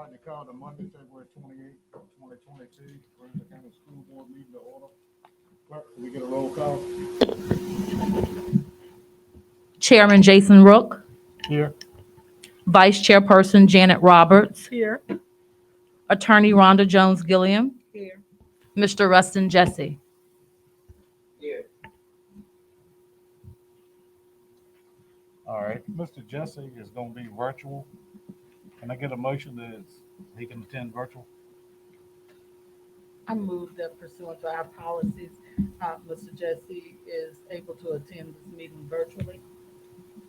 like to call the Monday, February 28th, 2022, Greensville County School Board meeting to order. Clerk, can we get a roll call? Chairman Jason Rook, Here. Vice Chairperson Janet Roberts, Here. Attorney Rhonda Jones Gilliam, Here. Mr. Rustin Jesse. All right, Mr. Jesse is gonna be virtual. Can I get a motion that he can attend virtual? I move that pursuant to our policies, Mr. Jesse is able to attend this meeting virtually.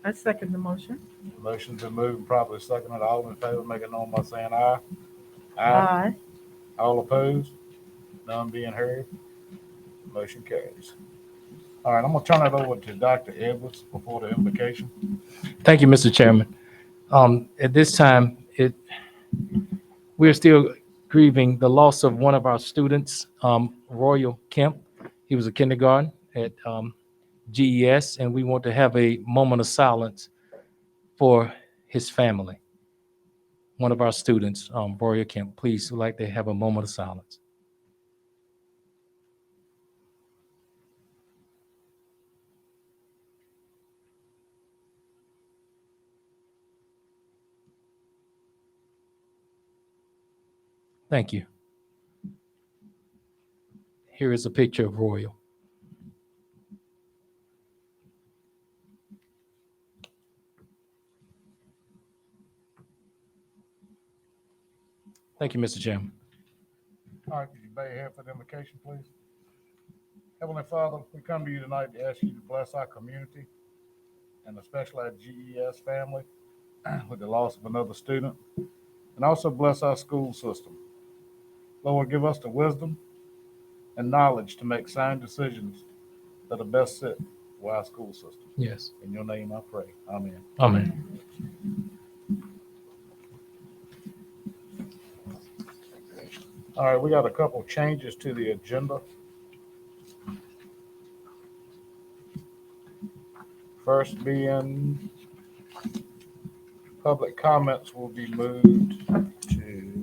I second the motion. Motion's been moved and properly seconded. All in favor, make it known by saying aye. Aye. All opposed? None being heard? Motion carries. All right, I'm gonna turn it over to Dr. Edwards before the invocation. Thank you, Mr. Chairman. At this time, we're still grieving the loss of one of our students, Royal Kemp. He was a kindergarten at GES, and we want to have a moment of silence for his family. One of our students, Royal Kemp, please, we'd like to have a moment of silence. Thank you. Here is a picture of Royal. Thank you, Mr. Chairman. All right, could you bow your head for the invocation, please? Heavenly Father, we come to you tonight to ask you to bless our community and especially our GES family with the loss of another student, and also bless our school system. Lord, give us the wisdom and knowledge to make sound decisions that are best fit for our school system. Yes. In your name I pray. Amen. Amen. All right, we got a couple changes to the agenda. First being public comments will be moved to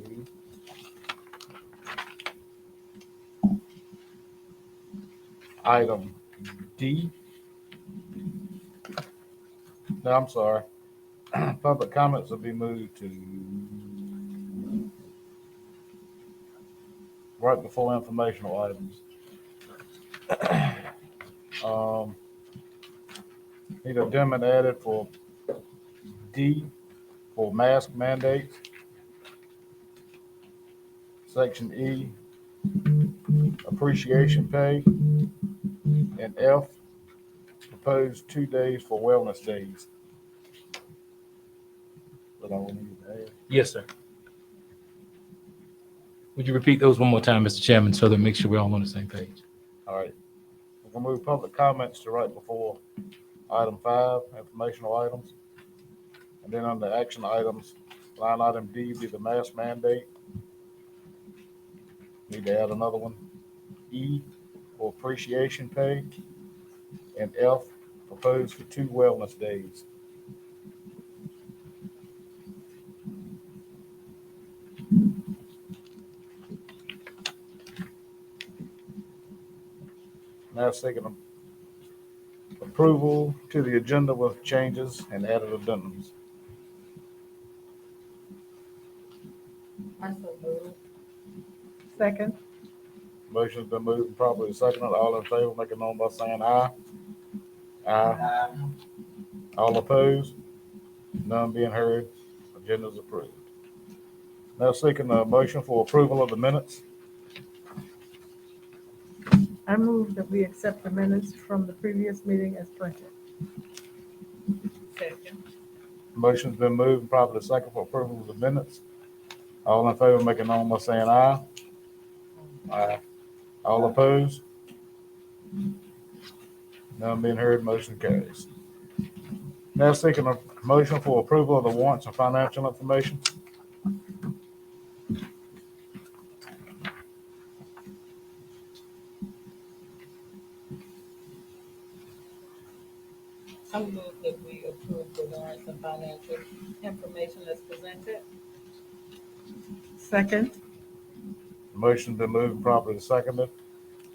item D. No, I'm sorry. Public comments will be moved to right before informational items. Need a amendment added for D for mask mandates. Section E, appreciation pay. And F, proposed 2 days for wellness days. That all we need to add. Yes, sir. Would you repeat those one more time, Mr. Chairman, so that make sure we're all on the same page? All right. We're gonna move public comments to right before item 5, informational items. And then under action items, line item D be the mask mandate. Need to add another one. E for appreciation pay. And F, proposed for 2 wellness days. Now seeking approval to the agenda with changes and added addendums. I so move. Second. Motion's been moved and properly seconded. All in favor, make it known by saying aye. Aye. All opposed? None being heard. Agenda is approved. Now seeking a motion for approval of the minutes. I move that we accept the minutes from the previous meeting as printed. Second. Motion's been moved and properly seconded for approval of the minutes. All in favor, make it known by saying aye. Aye. All opposed? None being heard, motion carries. Now seeking a motion for approval of the warrants and financial information. I move that we approve the warrants and financial information as presented. Second. Motion been moved and properly seconded.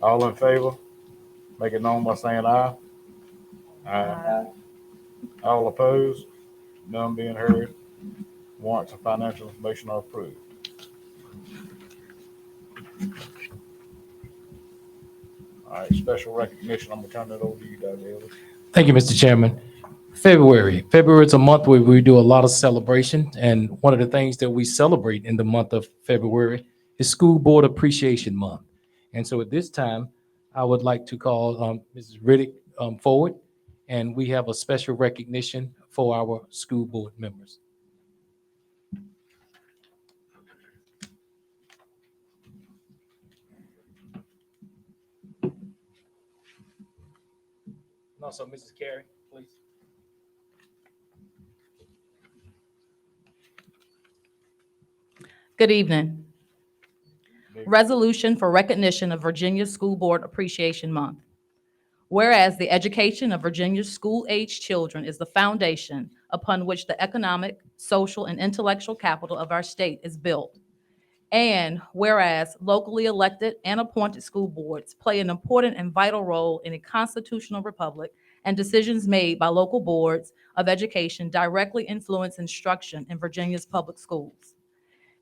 All in favor, make it known by saying aye. Aye. All opposed, none being heard. Warrants and financial information are approved. All right, special recognition, I'm gonna turn it over to you, Dr. Ellis. Thank you, Mr. Chairman. February is a month where we do a lot of celebration, and one of the things that we celebrate in the month of February is School Board Appreciation Month. And so at this time, I would like to call Mrs. Riddick forward, and we have a special recognition for our school board members. And also, Mrs. Carey, please. Good evening. Resolution for recognition of Virginia School Board Appreciation Month. Whereas the education of Virginia's school-aged children is the foundation upon which the economic, social, and intellectual capital of our state is built. And whereas locally elected and appointed school boards play an important and vital role in a constitutional republic, and decisions made by local boards of education directly influence instruction in Virginia's public schools.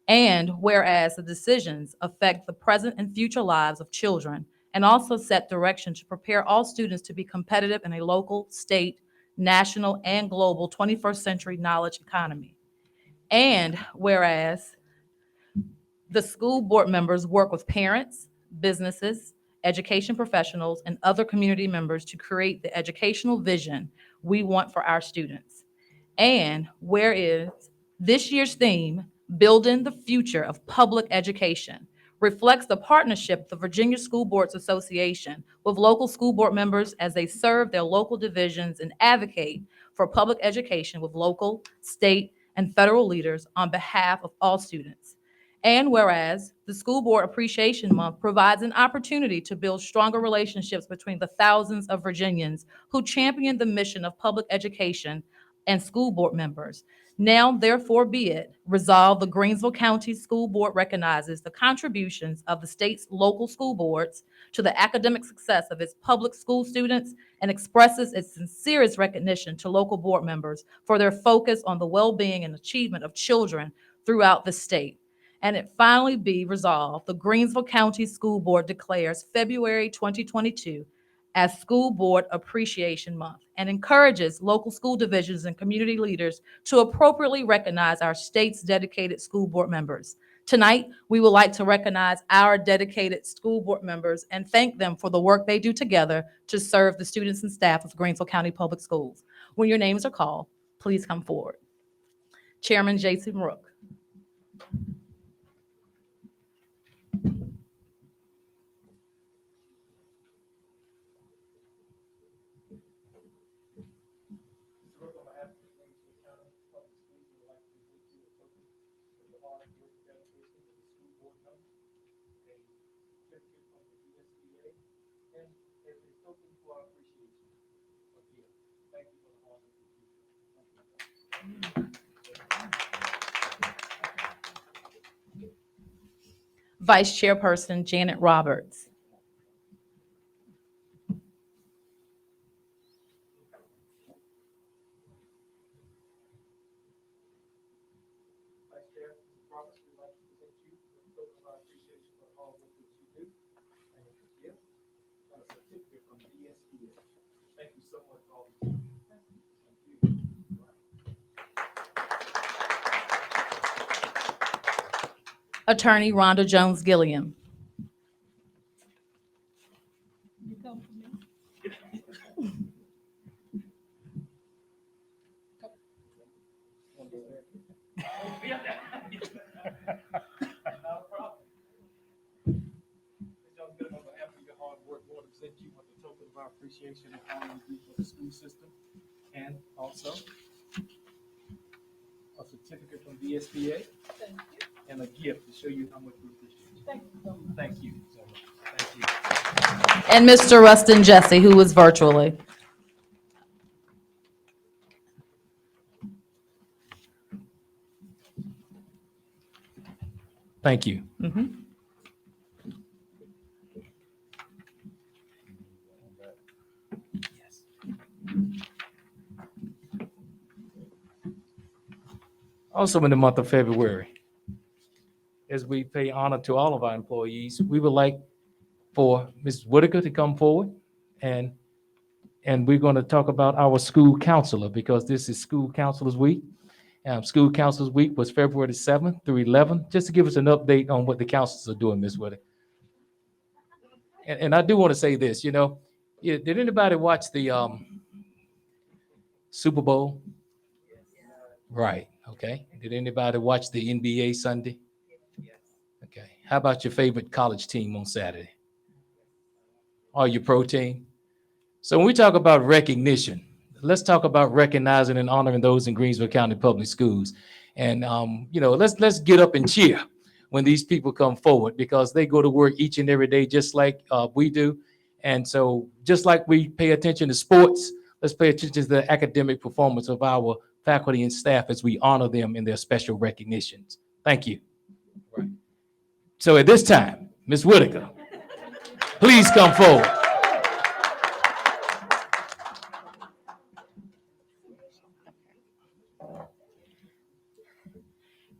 And whereas the decisions affect the present and future lives of children and also set direction to prepare all students to be competitive in a local, state, national, and global 21st century knowledge economy. And whereas the school board members work with parents, businesses, education professionals, and other community members to create the educational vision we want for our students. And whereas this year's theme, Building the Future of Public Education, reflects the partnership of the Virginia School Boards Association with local school board members as they serve their local divisions and advocate for public education with local, state, and federal leaders on behalf of all students. And whereas the School Board Appreciation Month provides an opportunity to build stronger relationships between the thousands of Virginians who champion the mission of public education and school board members. Now, therefore, be it resolved, the Greensville County School Board recognizes the contributions of the state's local school boards to the academic success of its public school students and expresses its sincerest recognition to local board members for their focus on the well-being and achievement of children throughout the state. And it finally be resolved, the Greensville County School Board declares February 2022 as School Board Appreciation Month and encourages local school divisions and community leaders to appropriately recognize our state's dedicated school board members. Tonight, we would like to recognize our dedicated school board members and thank them for the work they do together to serve the students and staff of Greensville County Public Schools. When your names are called, please come forward. Chairman Jason Rook. Vice Chairperson Janet Roberts. Vice Chair Roberts, we'd like to present you with a token of our appreciation for all the work that you do and a gift and a certificate from the GCPS. Thank you so much for all that you do. Thank you. Attorney Rhonda Jones Gilliam. Present you with a token of our appreciation and honor you for the school system, and also a certificate from VSBA and a gift to show you how much we appreciate you. Thank you so much. Thank you so much. Thank you. And Mr. Rustin Jesse, who is virtually. Thank you. Mhm. Also, in the month of February, as we pay honor to all of our employees, we would like for Ms. Whitaker to come forward, and we're going to talk about our school counselor, because this is School Counselors Week. School Counselors Week was February 7th through 11th. Just to give us an update on what the counselors are doing, Ms. Whitaker. And I do want to say this, did anybody watch the Super Bowl? Right, okay. Did anybody watch the NBA Sunday? Okay. How about your favorite college team on Saturday? Or your pro team? So when we talk about recognition, let's talk about recognizing and honoring those in Greensville County Public Schools. And let's get up and cheer when these people come forward, because they go to work each and every day just like we do. And so just like we pay attention to sports, let's pay attention to the academic performance of our faculty and staff as we honor them in their special recognitions. Thank you. Right. So at this time, Ms. Whitaker, please come forward.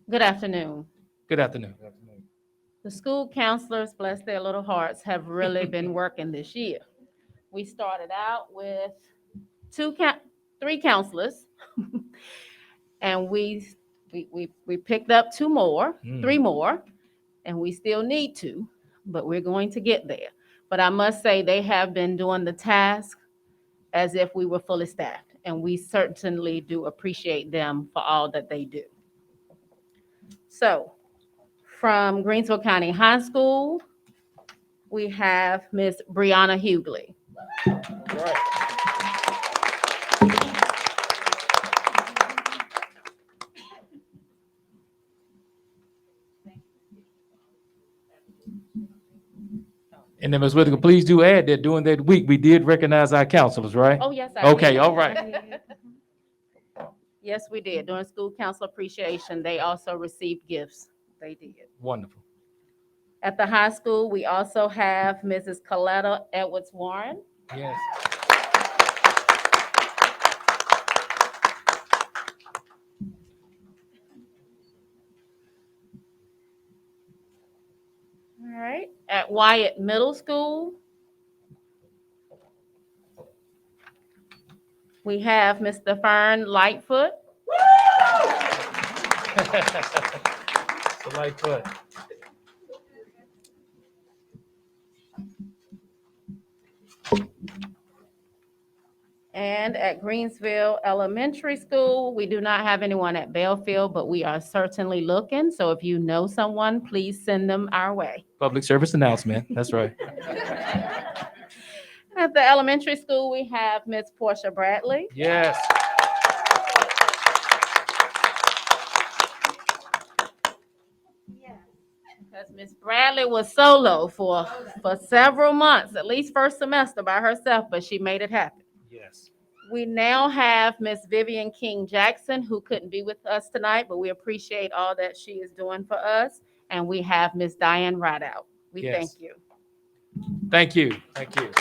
Good afternoon. Good afternoon. The school counselors, bless their little hearts, have really been working this year. We started out with three counselors, and we picked up three more, and we still need two, but we're going to get there. But I must say, they have been doing the task as if we were fully staffed, and we certainly do appreciate them for all that they do. So, from Greensville County High School, we have Miss Brianna Hughley. And then Ms. Whitaker, please do add that during that week, we did recognize our counselors, right? Oh, yes, I Okay, did. all right. Yes, we did. During School Council Appreciation, they also received gifts. They did. Wonderful. At the high school, we also have Mrs. Coletta Edwards Warren. Yes. All right. At Wyatt Middle School, we have Mr. Fern Lightfoot. So Lightfoot. And at Greensville Elementary School, we do not have anyone at Belfield, but we are certainly looking. So if you know someone, please send them our way. Public service announcement. That's right. At the elementary school, we have Miss Portia Bradley. Yes. Because Miss Bradley was solo for several months, at least first semester by herself, but she made it happen. Yes. We now have Miss Vivian King Jackson, who couldn't be with us tonight, but we appreciate all that she is doing for us. And we have Miss Diane Rideout. We Yes. thank you. Thank you. Thank you.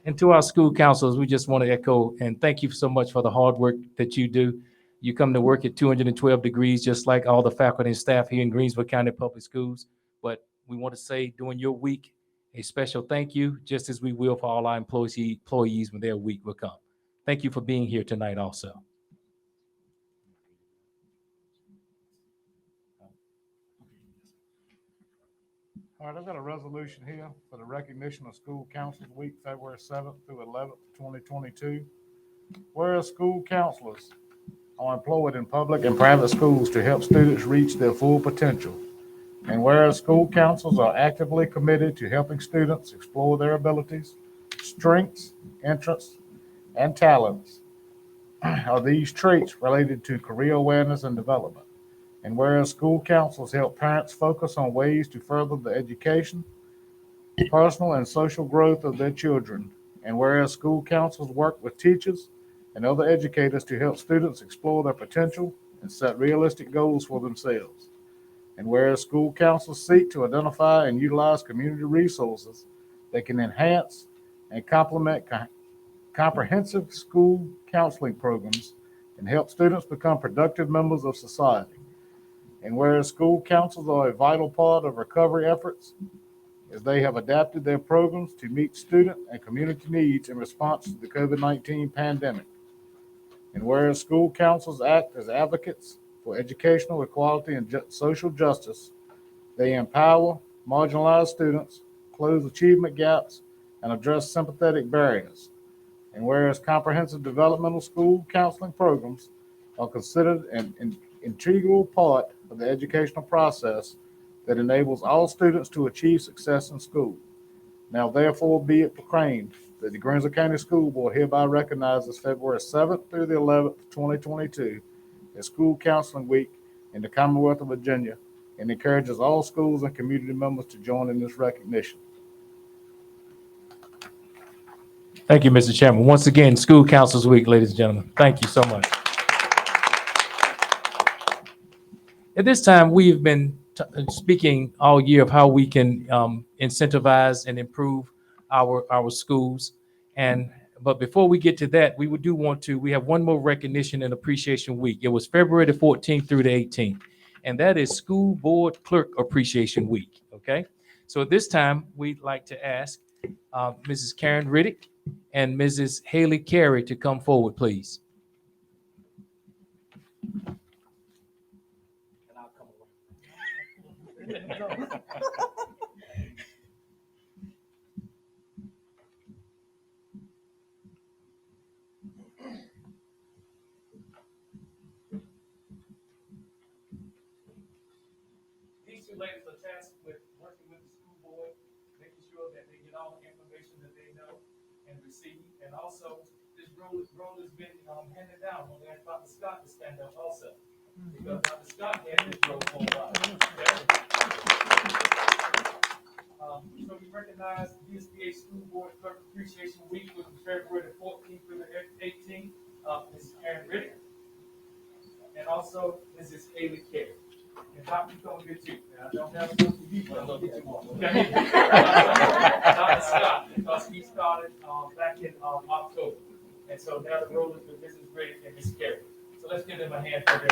And to our school counselors, we just want to echo and thank you so much for the hard work that you do. You come to work at 212 degrees, just like all the faculty and staff here in Greensville County Public Schools. But we want to say during your week, a special thank you, just as we will for all our employees when their week will come. Thank you for being here tonight also. All right, I've got a resolution here for the recognition of School Counselors Week, February 7th through 11th, 2022. Whereas school counselors are employed in public and private schools to help students reach their full potential. And whereas school counselors are actively committed to helping students explore their abilities, strengths, interests, and talents, are these traits related to career awareness and development. And whereas school counselors help parents focus on ways to further the education, personal and social growth of their children. And whereas school counselors work with teachers and other educators to help students explore their potential and set realistic goals for themselves. And whereas school councils seek to identify and utilize community resources that can enhance and complement comprehensive school counseling programs and help students become productive members of society. And whereas school councils are a vital part of recovery efforts, as they have adapted their programs to meet student and community needs in response to the COVID-19 pandemic. And whereas school councils act as advocates for educational equality and social justice, they empower marginalized students, close achievement gaps, and address sympathetic barriers. And whereas comprehensive developmental school counseling programs are considered an integral part of the educational process that enables all students to achieve success in school. Now therefore be it proclaimed that the Greensville County School Board hereby recognizes February 7th through the 11th, 2022 as School Counseling Week in the Commonwealth of Virginia and encourages all schools and community members to join in this recognition. Thank you, Mr. Chairman. Once again, School Councils Week, ladies and gentlemen. Thank you so much. At this time, we've been speaking all year of how we can incentivize and improve our schools. But before we get to that, we have one more recognition and appreciation week. It was February the 14th through the 18th, and that is School Board Clerk Appreciation Week, okay? So at this time, we'd like to ask Mrs. Karen Riddick and Mrs. Haley Carey to come forward, please. These two ladies are tasked with working with the school board, making sure that they get all the information that they know and receive. And also, this role has been handed down. We'll ask Dr. Scott to stand up also, because Dr. Scott had this role for a while. So we recognize GCPS School Board Clerk Appreciation Week, which is February the 14th through the 18th. Mrs. Karen Riddick, and also Mrs. Haley Carey. And Dr. gonna get you. Now, I don't have a book for you, but I'm gonna get you one. Okay? Dr. Scott, because he started back in October. And so now the role is with Mrs. Riddick and Ms. Carey. So let's give them a hand for their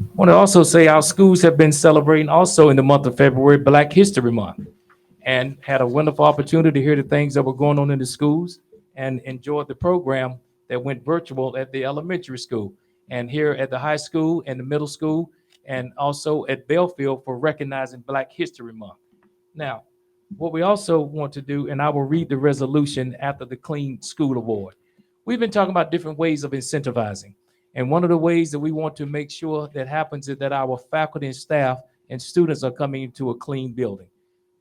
I want to also say our schools have been celebrating also in the month of February, Black History Month, and had a wonderful opportunity to hear the things that were going on in the schools and enjoyed the program that went virtual at the elementary school and here at the high school and the middle school and also at Belfield for recognizing Black History Month. Now, what we also want to do, and I will read the resolution after the Clean School Award. We've been talking about different ways of incentivizing. And one of the ways that we want to make sure that happens is that our faculty and staff and students are coming into a clean building.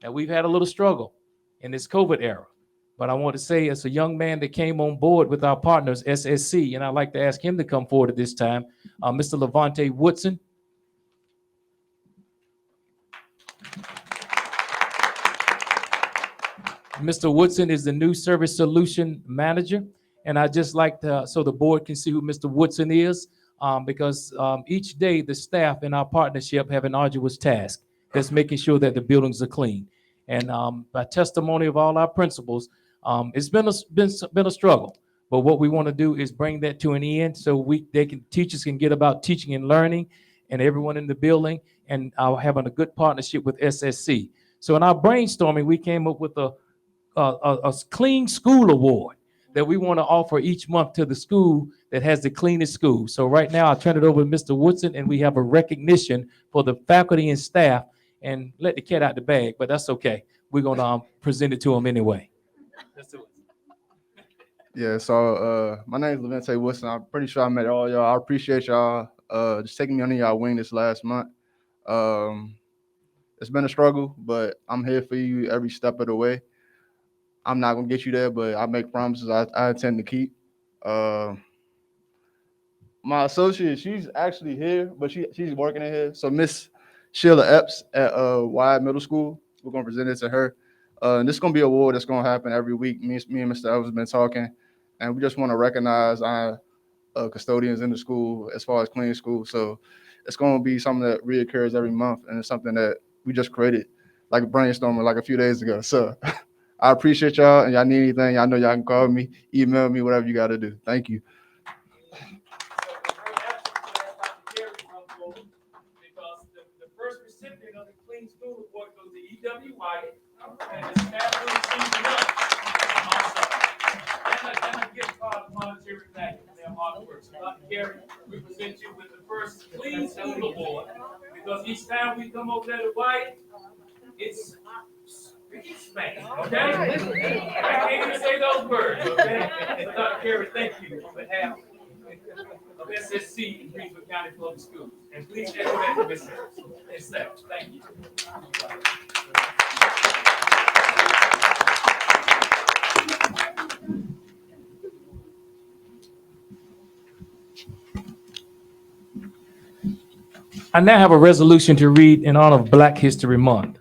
Now, we've had a little struggle in this COVID era, but I want to say as a young man that came on board with our partners, SSC, and I'd like to ask him to come forward at this time, Mr. Levante Woodson. Mr. Woodson is the new service solution manager. And I just like to, so the board can see who Mr. Woodson is, because each day the staff in our partnership have an arduous task that's making sure that the buildings are clean. And by testimony of all our principals, it's been a struggle. But what we want to do is bring that to an end so teachers can get about teaching and learning, and everyone in the building, and having a good partnership with SSC. So in our brainstorming, we came up with a clean school award that we want to offer each month to the school that has the cleanest school. So right now, I'll turn it over to Mr. Woodson, and we have a recognition for the faculty and staff, and let the cat out the bag, but that's okay. We're going to present it to them anyway. Yeah, so my name is Levante Wilson. I'm pretty sure I met all y'all. I appreciate y'all just taking me under y'all wing this last month. It's been a struggle, but I'm here for you every step of the way. I'm not gonna get you there, but I make promises I intend to keep. My associate, she's actually here, but she's working in here. So Miss Sheila Epps at Wyatt Middle School, we're gonna present it to her. And this is gonna be a award that's gonna happen every week. Me and Mr. Evans have been talking, and we just want to recognize our custodians in the school as far as cleaning school. So it's gonna be something that reoccurs every month, and it's something that we just created, like brainstorming like a few days ago. So I appreciate y'all, and y'all need anything, y'all know y'all can call me, email me, whatever you got to do. Thank you. Because the first recipient of the Clean School Award goes to E.W. White, and the staff will receive another. And a gift card of monetary value for their hard work. So Dr. Gary, we present you with the first Clean School Award, because each time we come over there to White, it's man, okay? I can't even say those words, okay? So Dr. Gary, thank you on behalf of SSC in Greensville County Public Schools. And please echo that to Ms. Epps. Thank you. I now have a resolution to read in honor of Black History Month.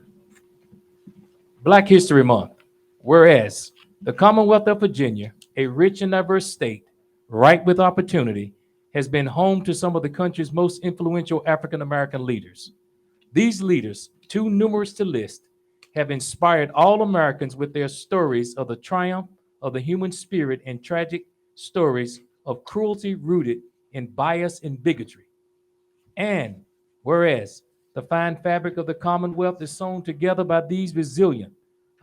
Black History Month. Whereas the Commonwealth of Virginia, a rich and diverse state, ripe with opportunity, has been home to some of the country's most influential African American leaders. These leaders, too numerous to list, have inspired all Americans with their stories of the triumph of the human spirit and tragic stories of cruelty rooted in bias and bigotry. And whereas the fine fabric of the Commonwealth is sewn together by these resilient,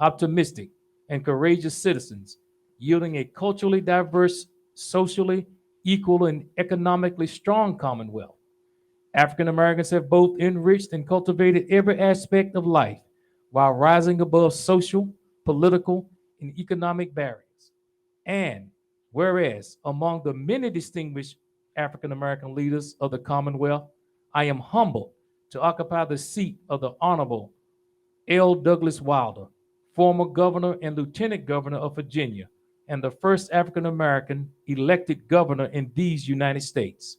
optimistic, and courageous citizens, yielding a culturally diverse, socially equal, and economically strong Commonwealth. African Americans have both enriched and cultivated every aspect of life while rising above social, political, and economic barriers. And whereas among the many distinguished African American leaders of the Commonwealth, I am humbled to occupy the seat of the Honorable L. Douglas Wilder, former governor and lieutenant governor of Virginia, and the first African American elected governor in these United States.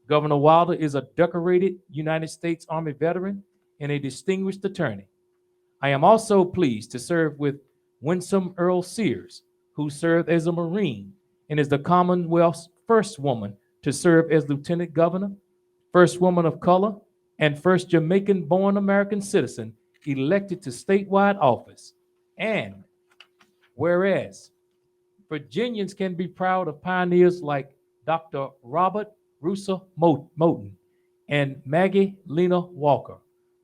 Governor Wilder is a decorated United States Army veteran and a distinguished attorney. I am also pleased to serve with Winsome Earl Sears, who served as a Marine and is the Commonwealth's first woman to serve as lieutenant governor, first woman of color, and first Jamaican-born American citizen elected to statewide office. And whereas Virginians can be proud of pioneers like Dr. Robert Russell Moton and Maggie Lena Walker.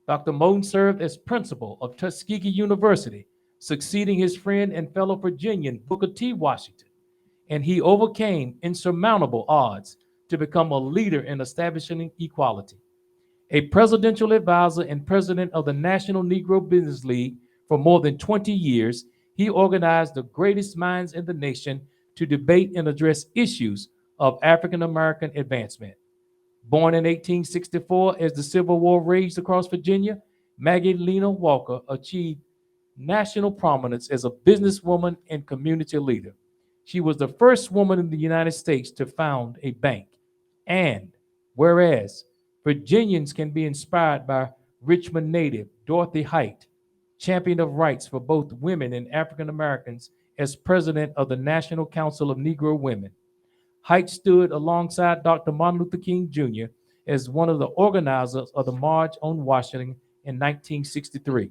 Dr. Moton served as principal of Tuskegee University, succeeding his friend and fellow Virginian Booker T. Washington, and he overcame insurmountable odds to become a leader in establishing equality. A presidential advisor and president of the National Negro Business League for more than 20 years, he organized the greatest minds in the nation to debate and address issues of African American advancement. Born in 1864 as the Civil War raged across Virginia, Maggie Lena Walker achieved national prominence as a businesswoman and community leader. She was the first woman in the United States to found a bank. And whereas Virginians can be inspired by Richmond native Dorothy Height, champion of rights for both women and African Americans as president of the National Council of Negro Women. Height stood alongside Dr. Martin Luther King Jr. as one of the organizers of the March on Washington in 1963.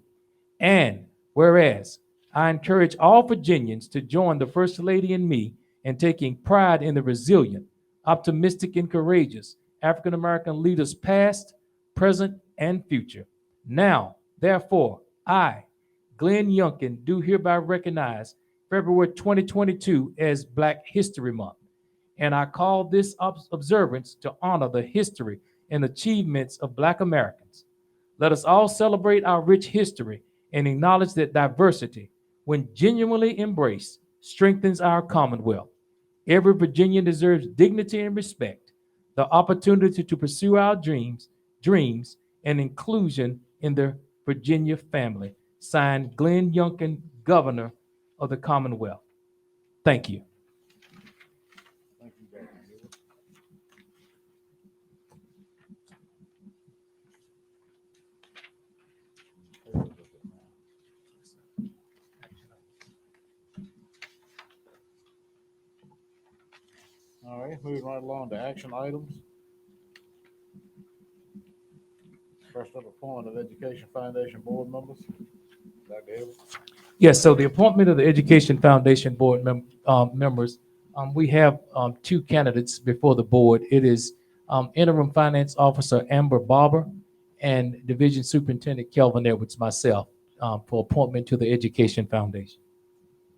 And whereas I encourage all Virginians to join the First Lady and me in taking pride in the resilient, optimistic, and courageous African American leaders past, present, and future. Now, therefore, I, Glenn Youngkin, do hereby recognize February 2022 as Black History Month. And I call this observance to honor the history and achievements of Black Americans. Let us all celebrate our rich history and acknowledge that diversity, when genuinely embraced, strengthens our Commonwealth. Every Virginian deserves dignity and respect, the opportunity to pursue our dreams, and inclusion in the Virginia family. Signed, Glenn Youngkin, Governor of the Commonwealth. Thank you. right, moving right along to action items. First up, appointment of Education Foundation Board members. Dr. Evans. Yes, so the appointment of the Education Foundation Board members, we have two candidates before the board. It is Interim Finance Officer Amber Barber and Division Superintendent Kelvin Edwards, myself, for appointment to the Education Foundation.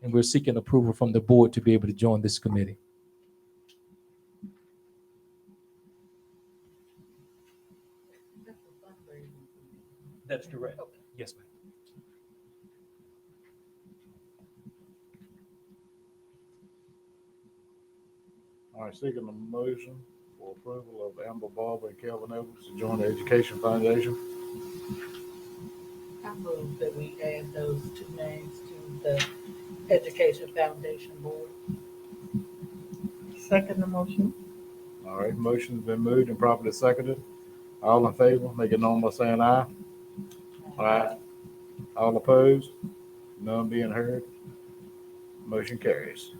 And we're seeking approval from the board to be able to join this committee. That's a fundraising. That's correct. Yes, ma'am. All right, seeking a motion for approval of Amber Barber and Kelvin Edwards to join the Education Foundation. I move that we add those two names to the Education Foundation Board. Second the motion. All right, motion's been moved and properly seconded. All in favor, make it known by saying aye. Aye. All opposed? None being heard. Motion carries.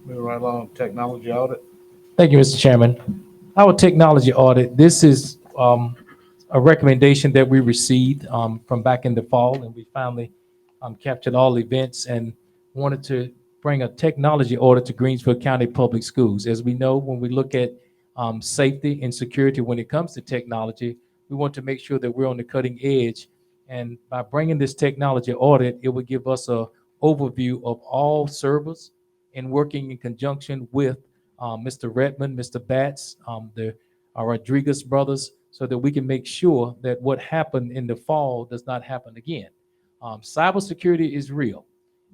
Moving right along, technology audit. Thank you, Mr. Chairman. Our technology audit, this is a recommendation that we received from back in the fall, and we finally captured all events and wanted to bring a technology audit to Greensville County Public Schools. As we know, when we look at safety and security when it comes to technology, we want to make sure that we're on the cutting edge. And by bringing this technology audit, it will give us a overview of all servers and working in conjunction with Mr. Redmond, Mr. Batts, our Rodriguez brothers, so that we can make sure that what happened in the fall does not happen again. Cybersecurity is real,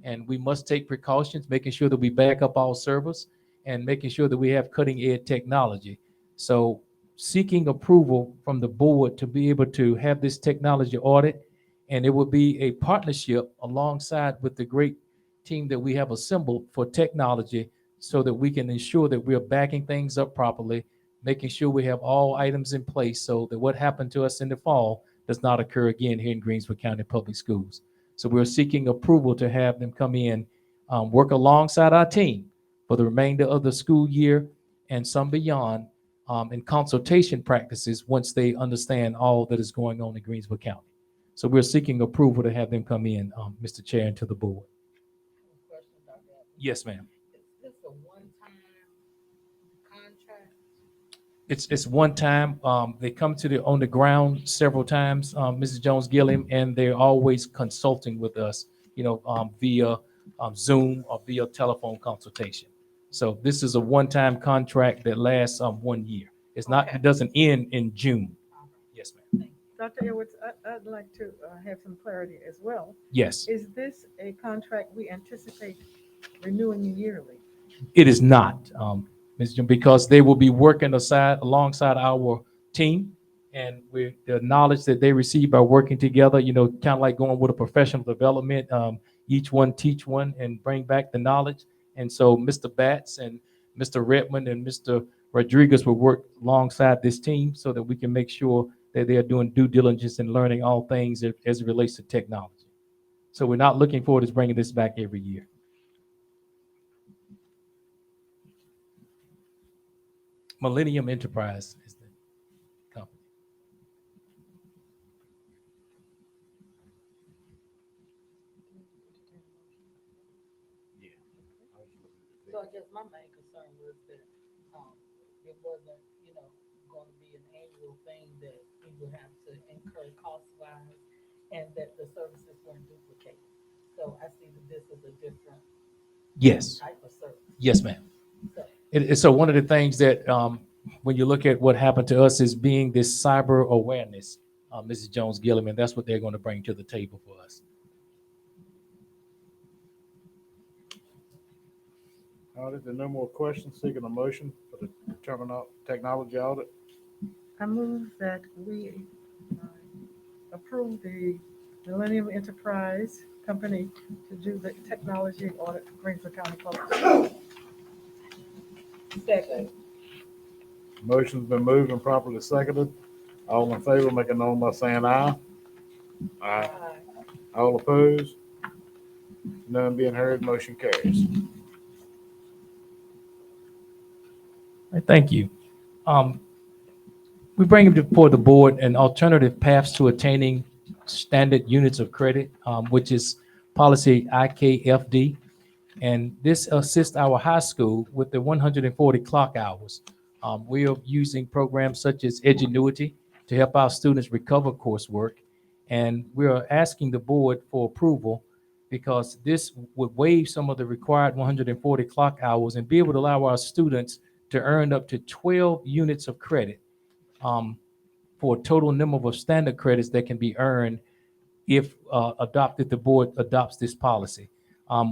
and we must take precautions, making sure that we back up our servers and making sure that we have cutting edge technology. So seeking approval from the board to be able to have this technology audit, and it will be a partnership alongside with the great team that we have assembled for technology so that we can ensure that we're backing things up properly, making sure we have all items in place so that what happened to us in the fall does not occur again here in Greensville County Public Schools. So we're seeking approval to have them come in, work alongside our team for the remainder of the school year and some beyond in consultation practices once they understand all that is going on in Greensville County. So we're seeking approval to have them come in, Mr. Chair, and to the board. Question, Dr. Evans. Yes, ma'am. Is this a one-time contract? It's one time. They come to the on the ground several times, Mrs. Jones Gilliam, and they're always consulting with us, via Zoom or via telephone consultation. So this is a one-time contract that lasts 1 year. It's not. Okay. It doesn't end in June. Yes, ma'am. Dr. Edwards, I'd like to have some clarity as well. Yes, Is this a contract we anticipate renewing yearly? it is not, Ms. Jones, because they will be working alongside our team, and with the knowledge that they receive by working together, kind of like going with a professional development. Each one teach one and bring back the knowledge. And so Mr. Batts and Mr. Redmond and Mr. Rodriguez will work alongside this team so that we can make sure that they are doing due diligence and learning all things as it relates to technology. So we're not looking forward to bringing this back every year. Millennium Enterprise is the company. So I guess my main concern was that, it wasn't, going to be an annual thing that we would have to incur cost-wise and that the services weren't duplicated. So I see that this is a different Yes, type of service. yes, ma'am. So, So one of the things that when you look at what happened to us is being this cyber awareness, Mrs. Jones Gilliam, and that's what they're going to bring to the table for us. All right, there are no more questions. Seeking a motion for the technology audit. I move that we approve the Millennium Enterprise Company to do the technology audit for Greensville County Public Schools. second. Motion's been moved and properly seconded. All in favor, make it known by saying aye. Aye. All opposed? None being heard, motion carries. right, thank you. Um, We bring before the board an alternative paths to attaining standard units of credit, which is policy IKFD. And this assists our high school with the 140 clock hours. We are using programs such as Edgenuity to help our students recover coursework. And we are asking the board for approval because this would waive some of the required 140 clock hours and be able to allow our students to earn up to 12 units of credit, um, for a total number of standard credits that can be earned if adopted, the board adopts this policy.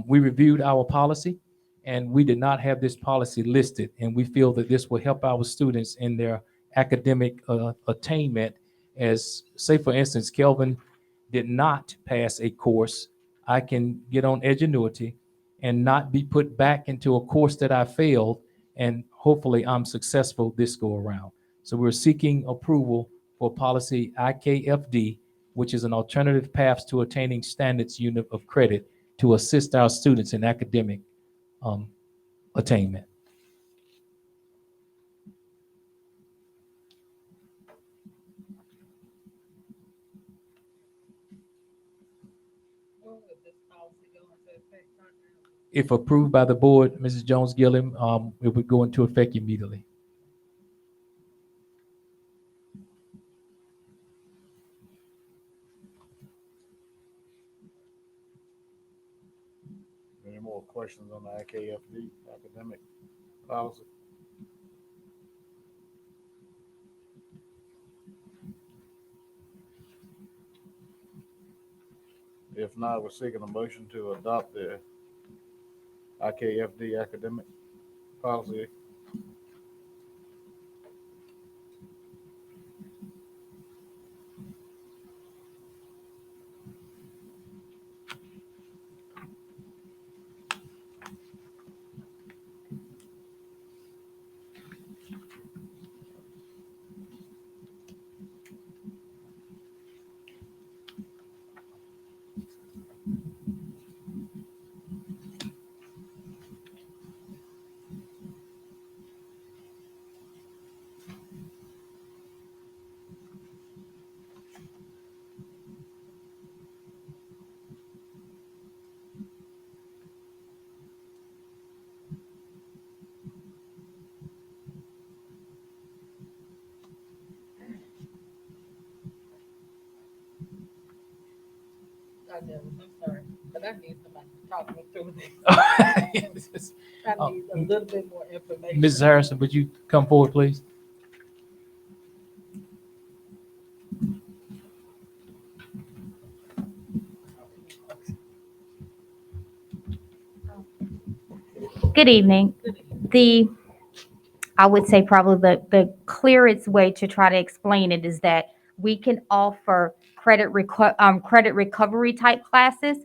We reviewed our policy and we did not have this policy listed. And we feel that this will help our students in their academic attainment. As, say, for instance, Kelvin did not pass a course, I can get on Edgenuity and not be put back into a course that I failed. And hopefully I'm successful this go around. So we're seeking approval for policy IKFD, which is an alternative paths to attaining standards unit of credit to assist our students in academic um, attainment. When would this policy go into effect right now? If approved by the board, Mrs. Jones Gilliam, it would go into effect immediately. Any more questions on the IKFD academic policy? If not, we're seeking a motion to adopt the IKFD academic policy. I never, I'm sorry, but I need somebody to talk me through this. I need a little bit more information. Mrs. Harrison, would you come forward, please? Good evening. I would say probably the clearest way to try to explain it is that we can offer credit recovery type classes.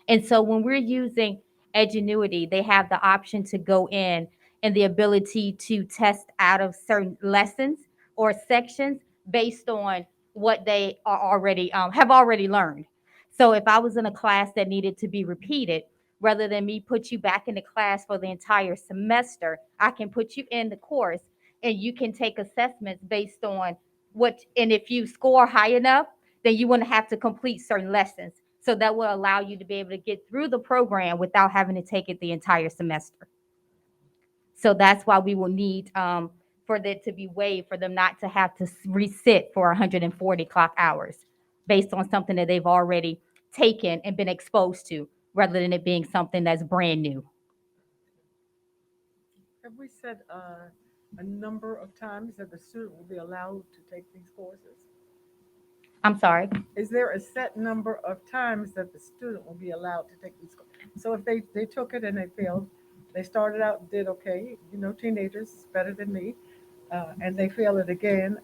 And so when we're using Edgenuity, they have the option to go in and the ability to test out of certain lessons or sections based on what they are already have already learned. So if I was in a class that needed to be repeated, rather than me put you back into class for the entire semester, I can put you in the course and you can take assessments based on what, and if you score high enough, then you wouldn't have to complete certain lessons. So that will allow you to be able to get through the program without having to take it the entire semester. So that's why we will need for it to be waived, for them not to have to resit for 140 clock hours based on something that they've already taken and been exposed to, rather than it being something that's brand new. Have we set a number of times that the student will be allowed to take these courses? I'm sorry. Is there a set number of times that the student will be allowed to take these courses? So if they took it and they failed, they started out and did okay, teenagers, better than me, and they fail it again,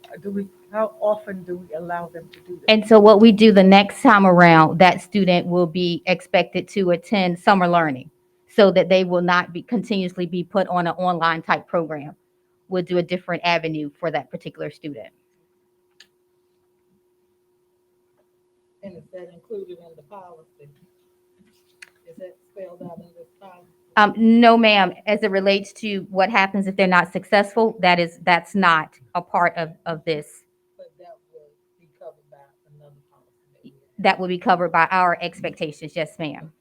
how often do we allow them to do that? And so what we do the next time around, that student will be expected to attend summer learning so that they will not be continuously be put on an online type program. We'll do a different avenue for that particular student. And is that included in the policy? Is that spelled out in this policy? No, ma'am, as it relates to what happens if they're not successful, that's not a part of this. But that would be covered by another policy that we have. That will be covered by our expectations, yes, ma'am.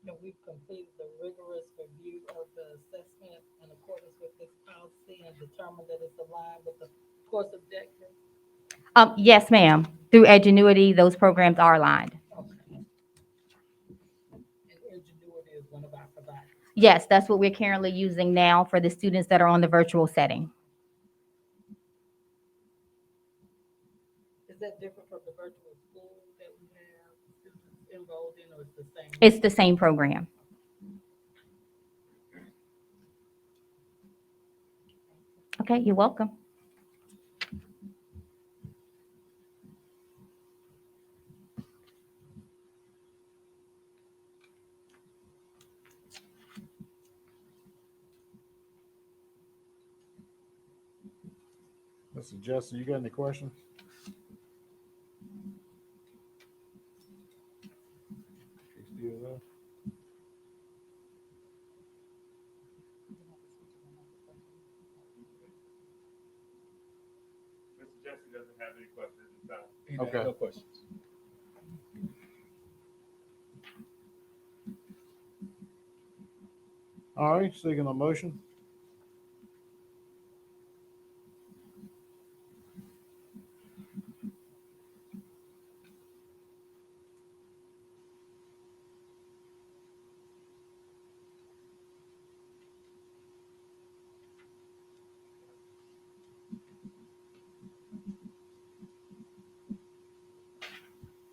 And we've completed the rigorous review of the assessment in accordance with this policy and determined that it's aligned with the course objectives. Yes, ma'am. Through Edgenuity, those programs are aligned. Okay. And Ingenuity is one of our providers. Yes, that's what we're currently using now for the students that are on the virtual setting. Is that different from the virtual school that we have students enrolled in, or it's the same? It's the same program. Okay, you're welcome. Mr. Justin, you got any questions? You still there? Mr. Jesse doesn't have any questions at this time. Okay. No questions. All right, seeking a motion.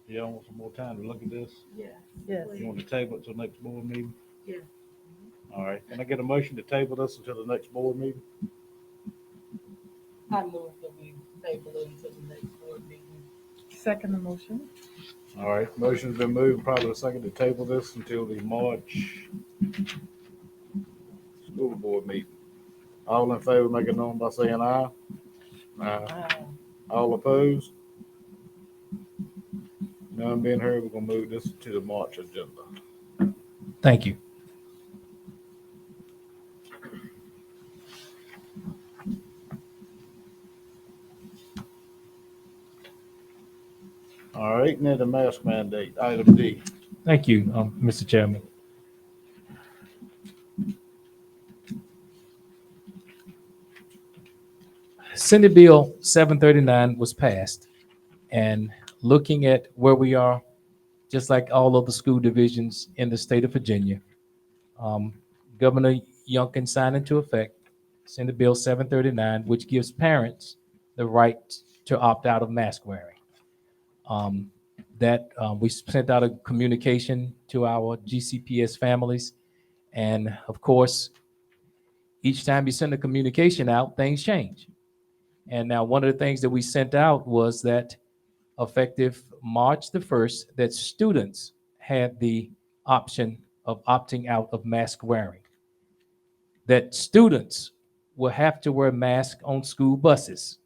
Y'all want some more time to look at this? Yes. Yes. You want to table it till next board meeting? Yeah. All right, can I get a motion to table this until the next board meeting? I move that we table it until the next board meeting. Second the motion. All right, motion's been moved, probably a second to table this until the March school board meeting. All in favor, make it known by saying aye. Aye. All opposed? None being heard, we're gonna move this to the March agenda. Thank you. All right, now the mask mandate, item D. Thank you, Mr. Chairman. Senate Bill 739 was passed, and looking at where we are, just like all of the school divisions in the state of Virginia, Governor Youngkin signed into effect Senate Bill 739, which gives parents the right to opt out of mask wearing. We sent out a communication to our GCPS families, and of course, each time you send a communication out, things change. And now one of the things that we sent out was that effective March the 1st, that students had the option of opting out of mask wearing. That students will have to wear masks on school buses.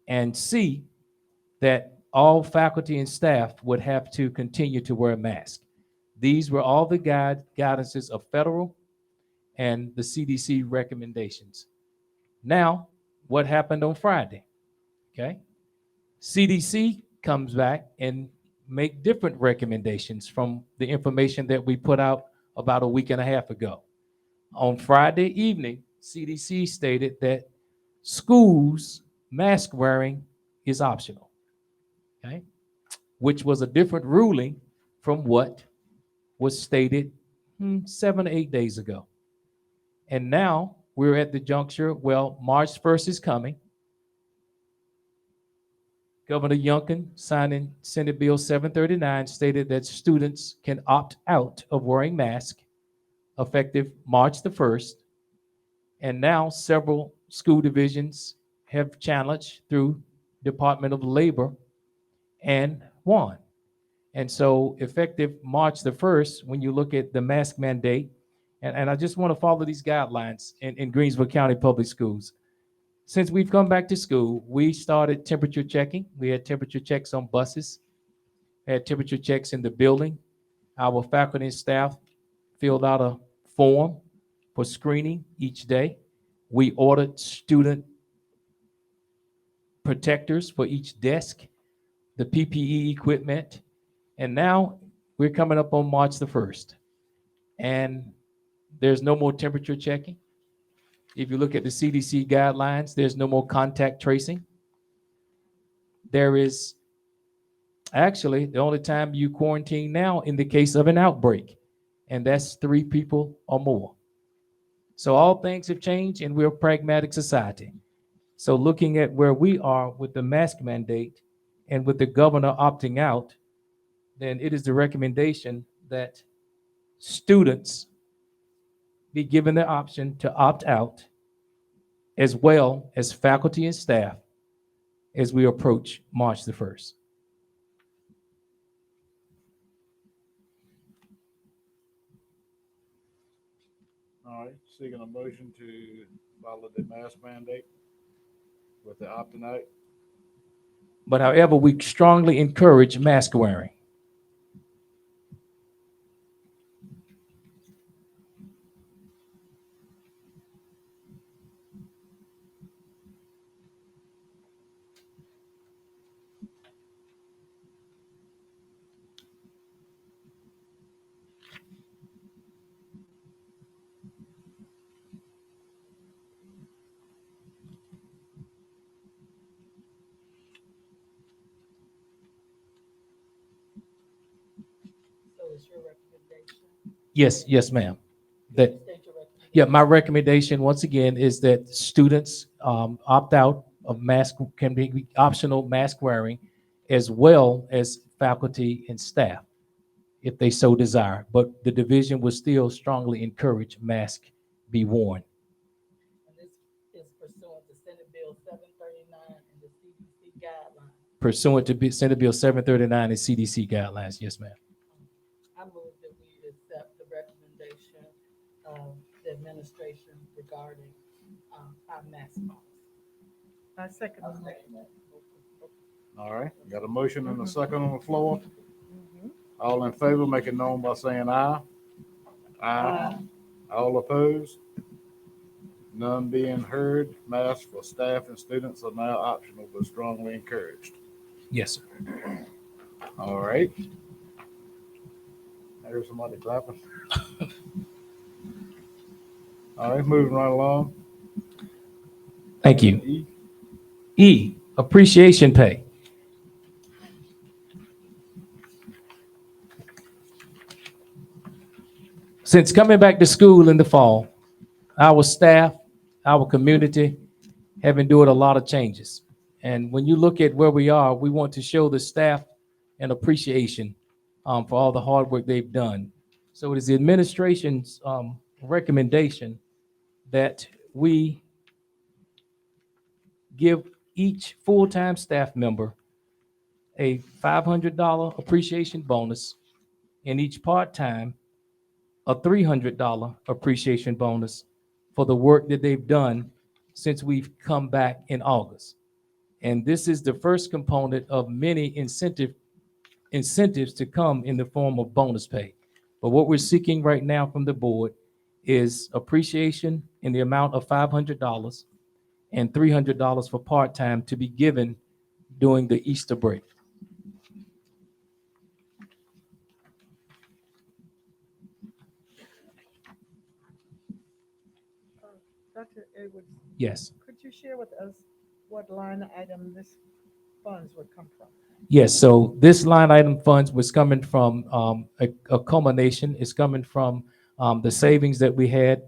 And C, that all faculty and staff would have to continue to wear a mask. These were all the guidances of federal and the CDC recommendations. Now, what happened on Friday? Okay. CDC comes back and make different recommendations from the information that we put out about a week and a half ago. On Friday evening, CDC stated that schools mask wearing is optional, okay? Which was a different ruling from what was stated 7 or 8 days ago. And now we're at the juncture, well, March 1st is coming. Governor Youngkin, signing Senate Bill 739, stated that students can opt out of wearing masks effective March the 1st. And now several school divisions have challenged through Department of Labor and won. And so effective March the 1st, when you look at the mask mandate And I just want to follow these guidelines in Greensville County Public Schools. Since we've come back to school, we started temperature checking. We had temperature checks on buses, had temperature checks in the building. Our faculty and staff filled out a form for screening each day. We ordered student protectors for each desk, the PPE equipment, and now we're coming up on March the 1st. And there's no more temperature checking. If you look at the CDC guidelines, there's no more contact tracing. There is actually the only time you quarantine now in the case of an outbreak, and that's 3 people or more. So all things have changed, and we're a pragmatic society. So looking at where we are with the mask mandate and with the governor opting out, then it is the recommendation that students be given the option to opt out, as well as faculty and staff, as we approach March the 1st. All right, seeking a motion to follow the mask mandate with the opting out. But however, we strongly encourage mask wearing. So it's your recommendation? Yes, ma'am. That, State your recommendation. yeah, my recommendation, once again, is that students opt out of mask, can be optional mask wearing, as well as faculty and staff, if they so desire. But the division will still strongly encourage mask be worn. And this is pursuant to Senate Bill 739 and the CDC guidelines. Pursuant to Senate Bill 739 and CDC guidelines. Yes, ma'am. I move that we accept the recommendation of the administration regarding our mask policy. I second. All right, got a motion and a second on the floor. Mhm. All in favor, make it known by saying aye. Aye. All opposed? None being heard. Masks for staff and students are now optional but strongly encouraged. Yes, sir. All right. I heard somebody clapping. All right, moving right along. Thank you. E, E, appreciation pay. Since coming back to school in the fall, our staff, our community have endured a lot of changes. And when you look at where we are, we want to show the staff an appreciation for all the hard work they've done. So it is the administration's recommendation that we give each full-time staff member a $500 appreciation bonus, and each part-time a $300 appreciation bonus for the work that they've done since we've come back in August. And this is the first component of many incentives to come in the form of bonus pay. But what we're seeking right now from the board is appreciation in the amount of $500 and $300 for part-time to be given during the Easter break. Dr. Edwards, Yes. could you share with us what line item this funds would come from? Yes, so this line item funds was coming from a culmination. It's coming from the savings that we had,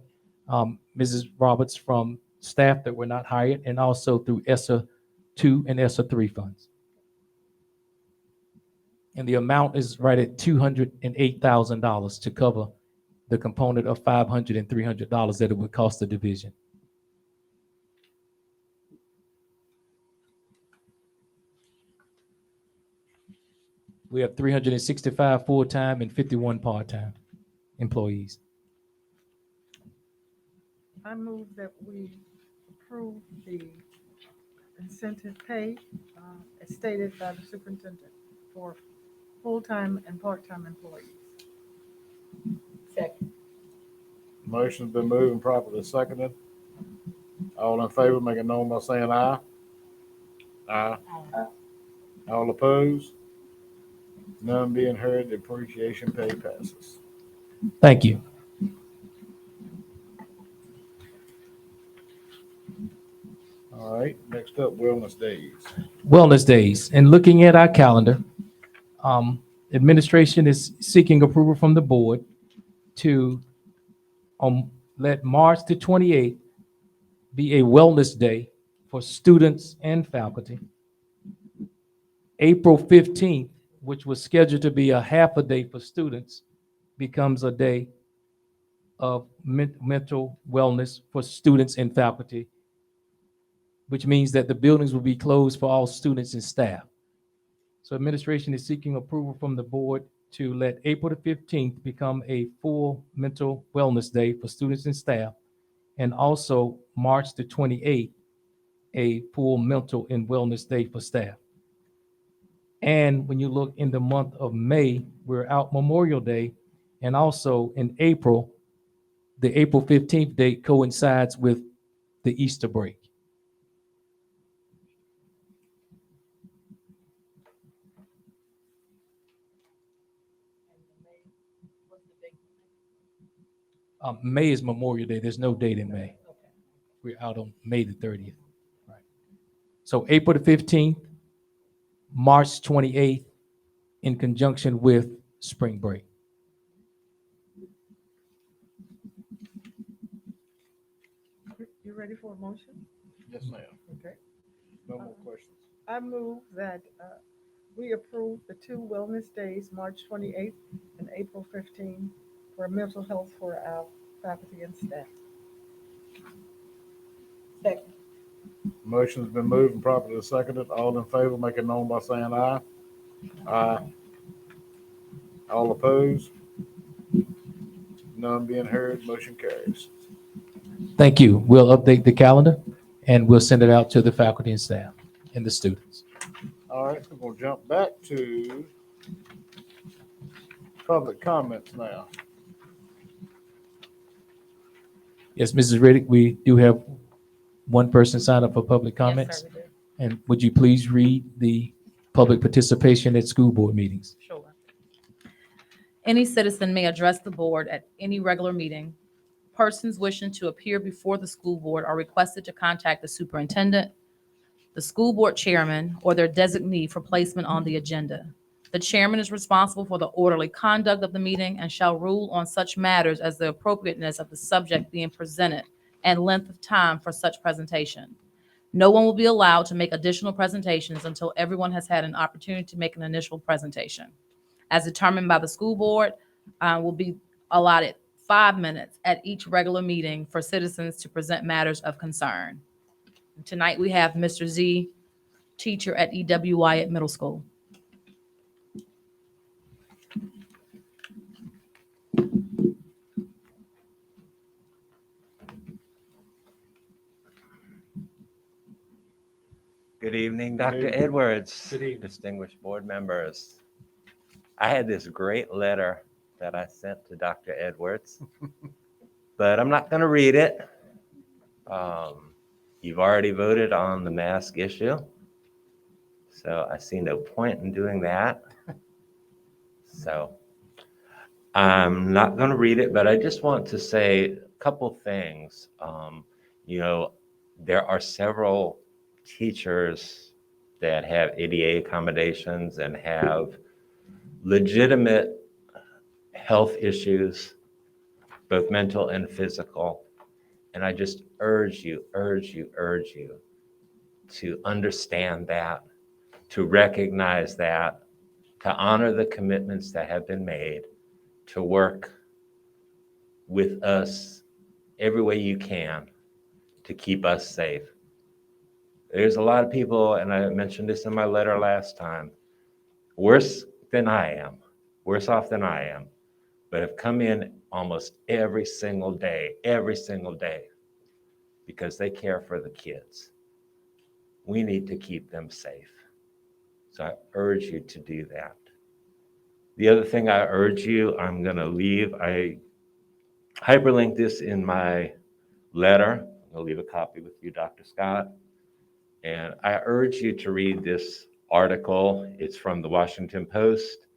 Mrs. Roberts, from staff that were not hired, and also through ESSA 2 and ESSA 3 funds. And the amount is right at $208,000 to cover the component of $500 and $300 that it would cost the division. We have 365 full-time and 51 part-time employees. I move that we approve the incentive pay as stated by the superintendent for full-time and part-time employees. Second. Motion's been moved and properly seconded. All in favor, make it known by saying aye. Aye. All opposed? None being heard, the appreciation pay passes. Thank you. All right, next up, wellness days. Wellness days. And looking at our calendar, administration is seeking approval from the board to let March the 28th be a wellness day for students and faculty. April 15th, which was scheduled to be a half a day for students, becomes a day of mental wellness for students and faculty, which means that the buildings will be closed for all students and staff. So administration is seeking approval from the board to let April the 15th become a full mental wellness day for students and staff, and also March the 28th, a full mental and wellness day for staff. And when you look in the month of May, we're out Memorial Day, and also in April, the April 15th date coincides with the Easter break. What's the date? May is Memorial Day. There's no date in May. Okay. We're out on May the 30th. Right. So April the 15th, March 28th, in conjunction with spring break. You ready for a motion? Yes, ma'am. Okay. No more questions. I move that we approve the two wellness days, March 28th and April 15th, for mental health for our faculty and staff. Second. Motion's been moved and properly seconded. All in favor, make it known by saying aye. Aye. All opposed? None being heard, motion carries. Thank you. We'll update the calendar and we'll send it out to the faculty and staff and the students. All right, we're gonna jump back to public comments now. Yes, Mrs. Riddick, we do have one person signed up for public Yes, comments. sir, we do. And would you please read the public participation at school board meetings? Sure. Any citizen may address the board at any regular meeting. Persons wishing to appear before the school board are requested to contact the superintendent, the school board chairman, or their designee for placement on the agenda. The chairman is responsible for the orderly conduct of the meeting and shall rule on such matters as the appropriateness of the subject being presented and length of time for such presentation. No one will be allowed to make additional presentations until everyone has had an opportunity to make an initial presentation. As determined by the school board, will be allotted 5 minutes at each regular meeting for citizens to present matters of concern. Tonight, we have Mr. Z, teacher at E.W. Wyatt Middle School. Good evening, Good Dr. evening. Edwards. Good evening. Distinguished board members. I had this great letter that I sent to Dr. Edwards, but I'm not going to read it. You've already voted on the mask issue, so I see no point in doing that. So I'm not going to read it, but I just want to say a couple things. There are several teachers that have ADA accommodations and have legitimate health issues, both mental and physical. And I just urge you to understand that, to recognize that, to honor the commitments that have been made, to work with us every way you can to keep us safe. There's a lot of people, and I mentioned this in my letter last time, worse off than I am, but have come in almost every single day because they care for the kids. We need to keep them safe. So I urge you to do that. The other thing I urge you, I'm going to leave, I hyperlinked this in my letter. I'll leave a copy with you, Dr. Scott. And I urge you to read this article. It's from the Washington Post.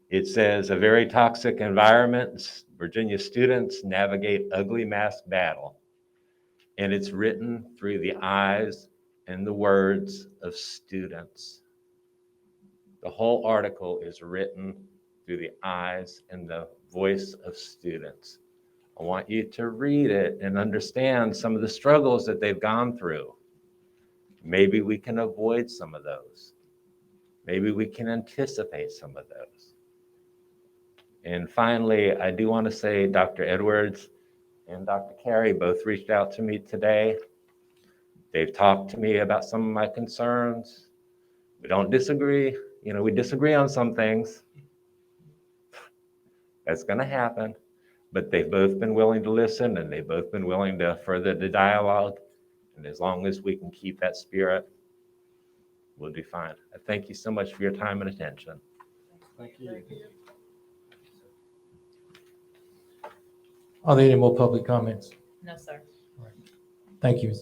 It says, a very toxic environment, Virginia students navigate ugly mask battle. And it's written through the eyes and the words of students. The whole article is written through the eyes and the voice of students. I want you to read it and understand some of the struggles that they've gone through. Maybe we can avoid some of those. Maybe we can anticipate some of those. And finally, I do want to say Dr. Edwards and Dr. Carey both reached out to me today. They've talked to me about some of my concerns. We don't disagree. We disagree on some things. That's going to happen. But they've both been willing to listen, and they've both been willing to further the dialogue. And as long as we can keep that spirit, we'll do fine. I thank you so much for your time and attention. Thank you. Are there any more public comments? No, sir. Thank you.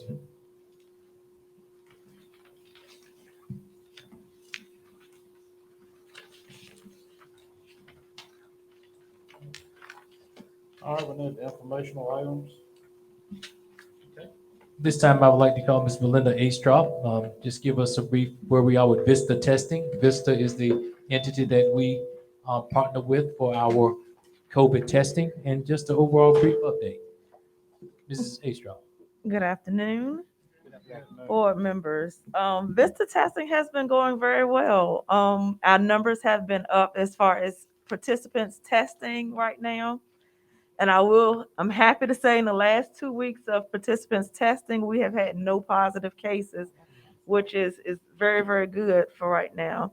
All right, we need informational items. This time I would like to call Ms. Melinda Astrop. Just give us a brief where we are with Vista testing. Vista is the entity that we partner with for our COVID testing, and just an overall brief update. Mrs. Astrop. Good afternoon, board members. Vista testing has been going very well. Our numbers have been up as far as participants testing right now. And I'm happy to say in the last 2 weeks of participants testing, we have had no positive cases, which is very, very good for right now.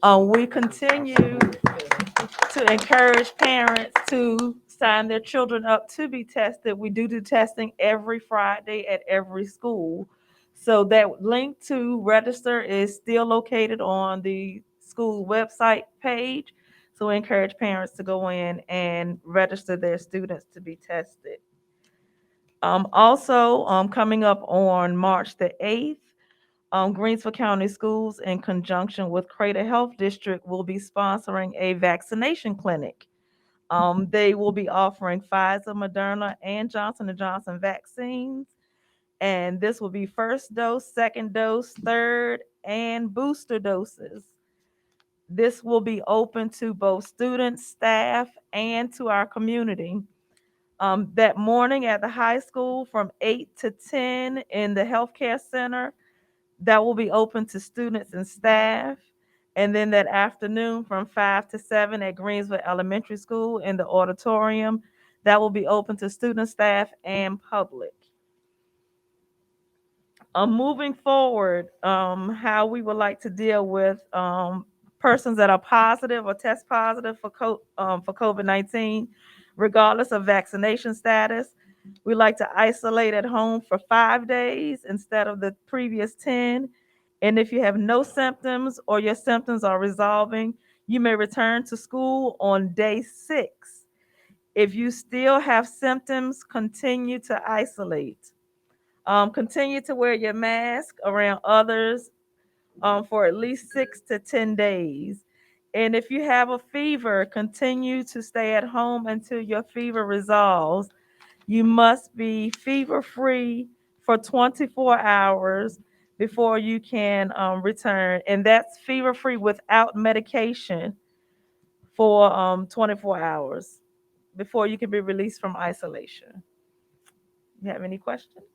We continue to encourage parents to sign their children up to be tested. We do testing every Friday at every school. So that link to register is still located on the school website page. So we encourage parents to go in and register their students to be tested. Also, coming up on March the 8th, Greensville County Schools, in conjunction with Crater Health District, will be sponsoring a vaccination clinic. They will be offering Pfizer, Moderna, and Johnson & Johnson vaccines. And this will be first dose, second dose, third, and booster doses. This will be open to both students, staff, and to our community. That morning at the high school from 8 to 10 in the healthcare center, that will be open to students and staff. And then that afternoon from 5 to 7 at Greensville Elementary School in the auditorium, that will be open to students, staff, and public. Moving forward, how we would like to deal with persons that are positive or test positive for COVID-19, regardless of vaccination status. We like to isolate at home for 5 days instead of the previous 10. And if you have no symptoms or your symptoms are resolving, you may return to school on day 6. If you still have symptoms, continue to isolate. Continue to wear your mask around others for at least 6 to 10 days. And if you have a fever, continue to stay at home until your fever resolves. You must be fever-free for 24 hours before you can return. And that's fever-free without medication for 24 hours before you can be released from isolation. You have any questions?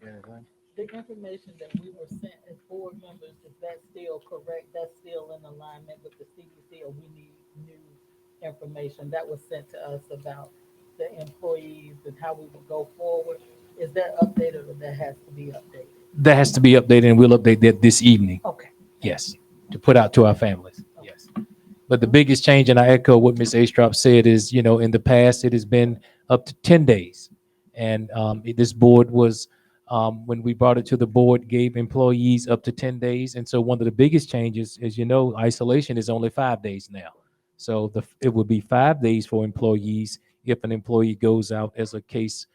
Anything? The information that we were sent as board members, is that still correct? That's still in alignment with the CDC, or we need new information that was sent to us about the employees and how we would go forward? Is that updated or that has to be updated? That has to be updated, and we'll update that this evening. Okay. Yes, to put out to our families. Yes. But the biggest change, and I echo what Ms. Astrop said, is, in the past, it has been up to 10 days. And this board was, when we brought it to the board, gave employees up to 10 days. And so one of the biggest changes is, isolation is only 5 days now. So it would be 5 days for employees if an employee goes out as a case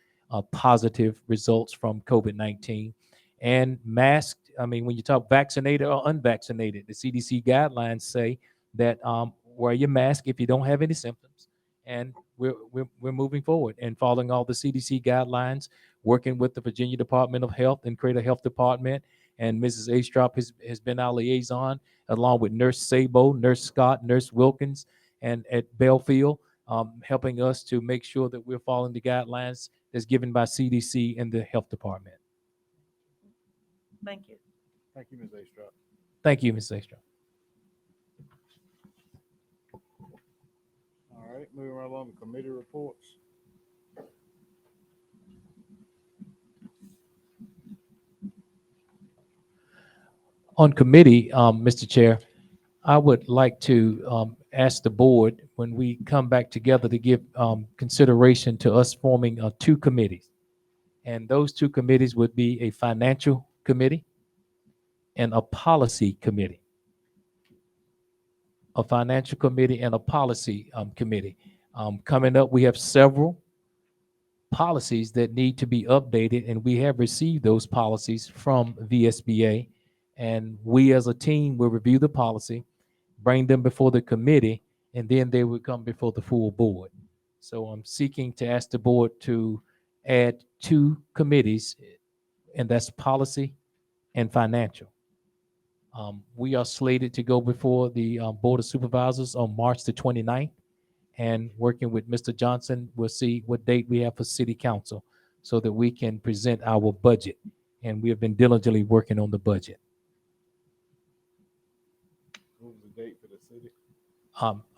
positive results from COVID-19. And masked, when you talk vaccinated or unvaccinated, the CDC guidelines say that wear your mask if you don't have any symptoms. And we're moving forward and following all the CDC guidelines, working with the Virginia Department of Health and Creator Health Department. And Mrs. Astrop has been our liaison, along with Nurse Sabo, Nurse Scott, Nurse Wilkins, and at Belfield, helping us to make sure that we're following the guidelines that's given by CDC and the Health Department. Thank you. Thank you, Ms. Astrop. Thank you, Ms. Astrop. All right, moving right along to committee reports. On committee, Mr. Chair, I would like to ask the board, when we come back together, to give consideration to us forming 2 committees. And those 2 committees would be a financial committee and a policy committee. A financial committee and a policy committee. Coming up, we have several policies that need to be updated, and we have received those policies from VSBA. And we as a team will review the policy, bring them before the committee, and then they will come before the full board. So I'm seeking to ask the board to add 2 committees, and that's policy and financial. We are slated to go before the Board of Supervisors on March the 29th, and working with Mr. Johnson, we'll see what date we have for City Council so that we can present our budget. And we have been diligently working on the budget. What was the date for the city?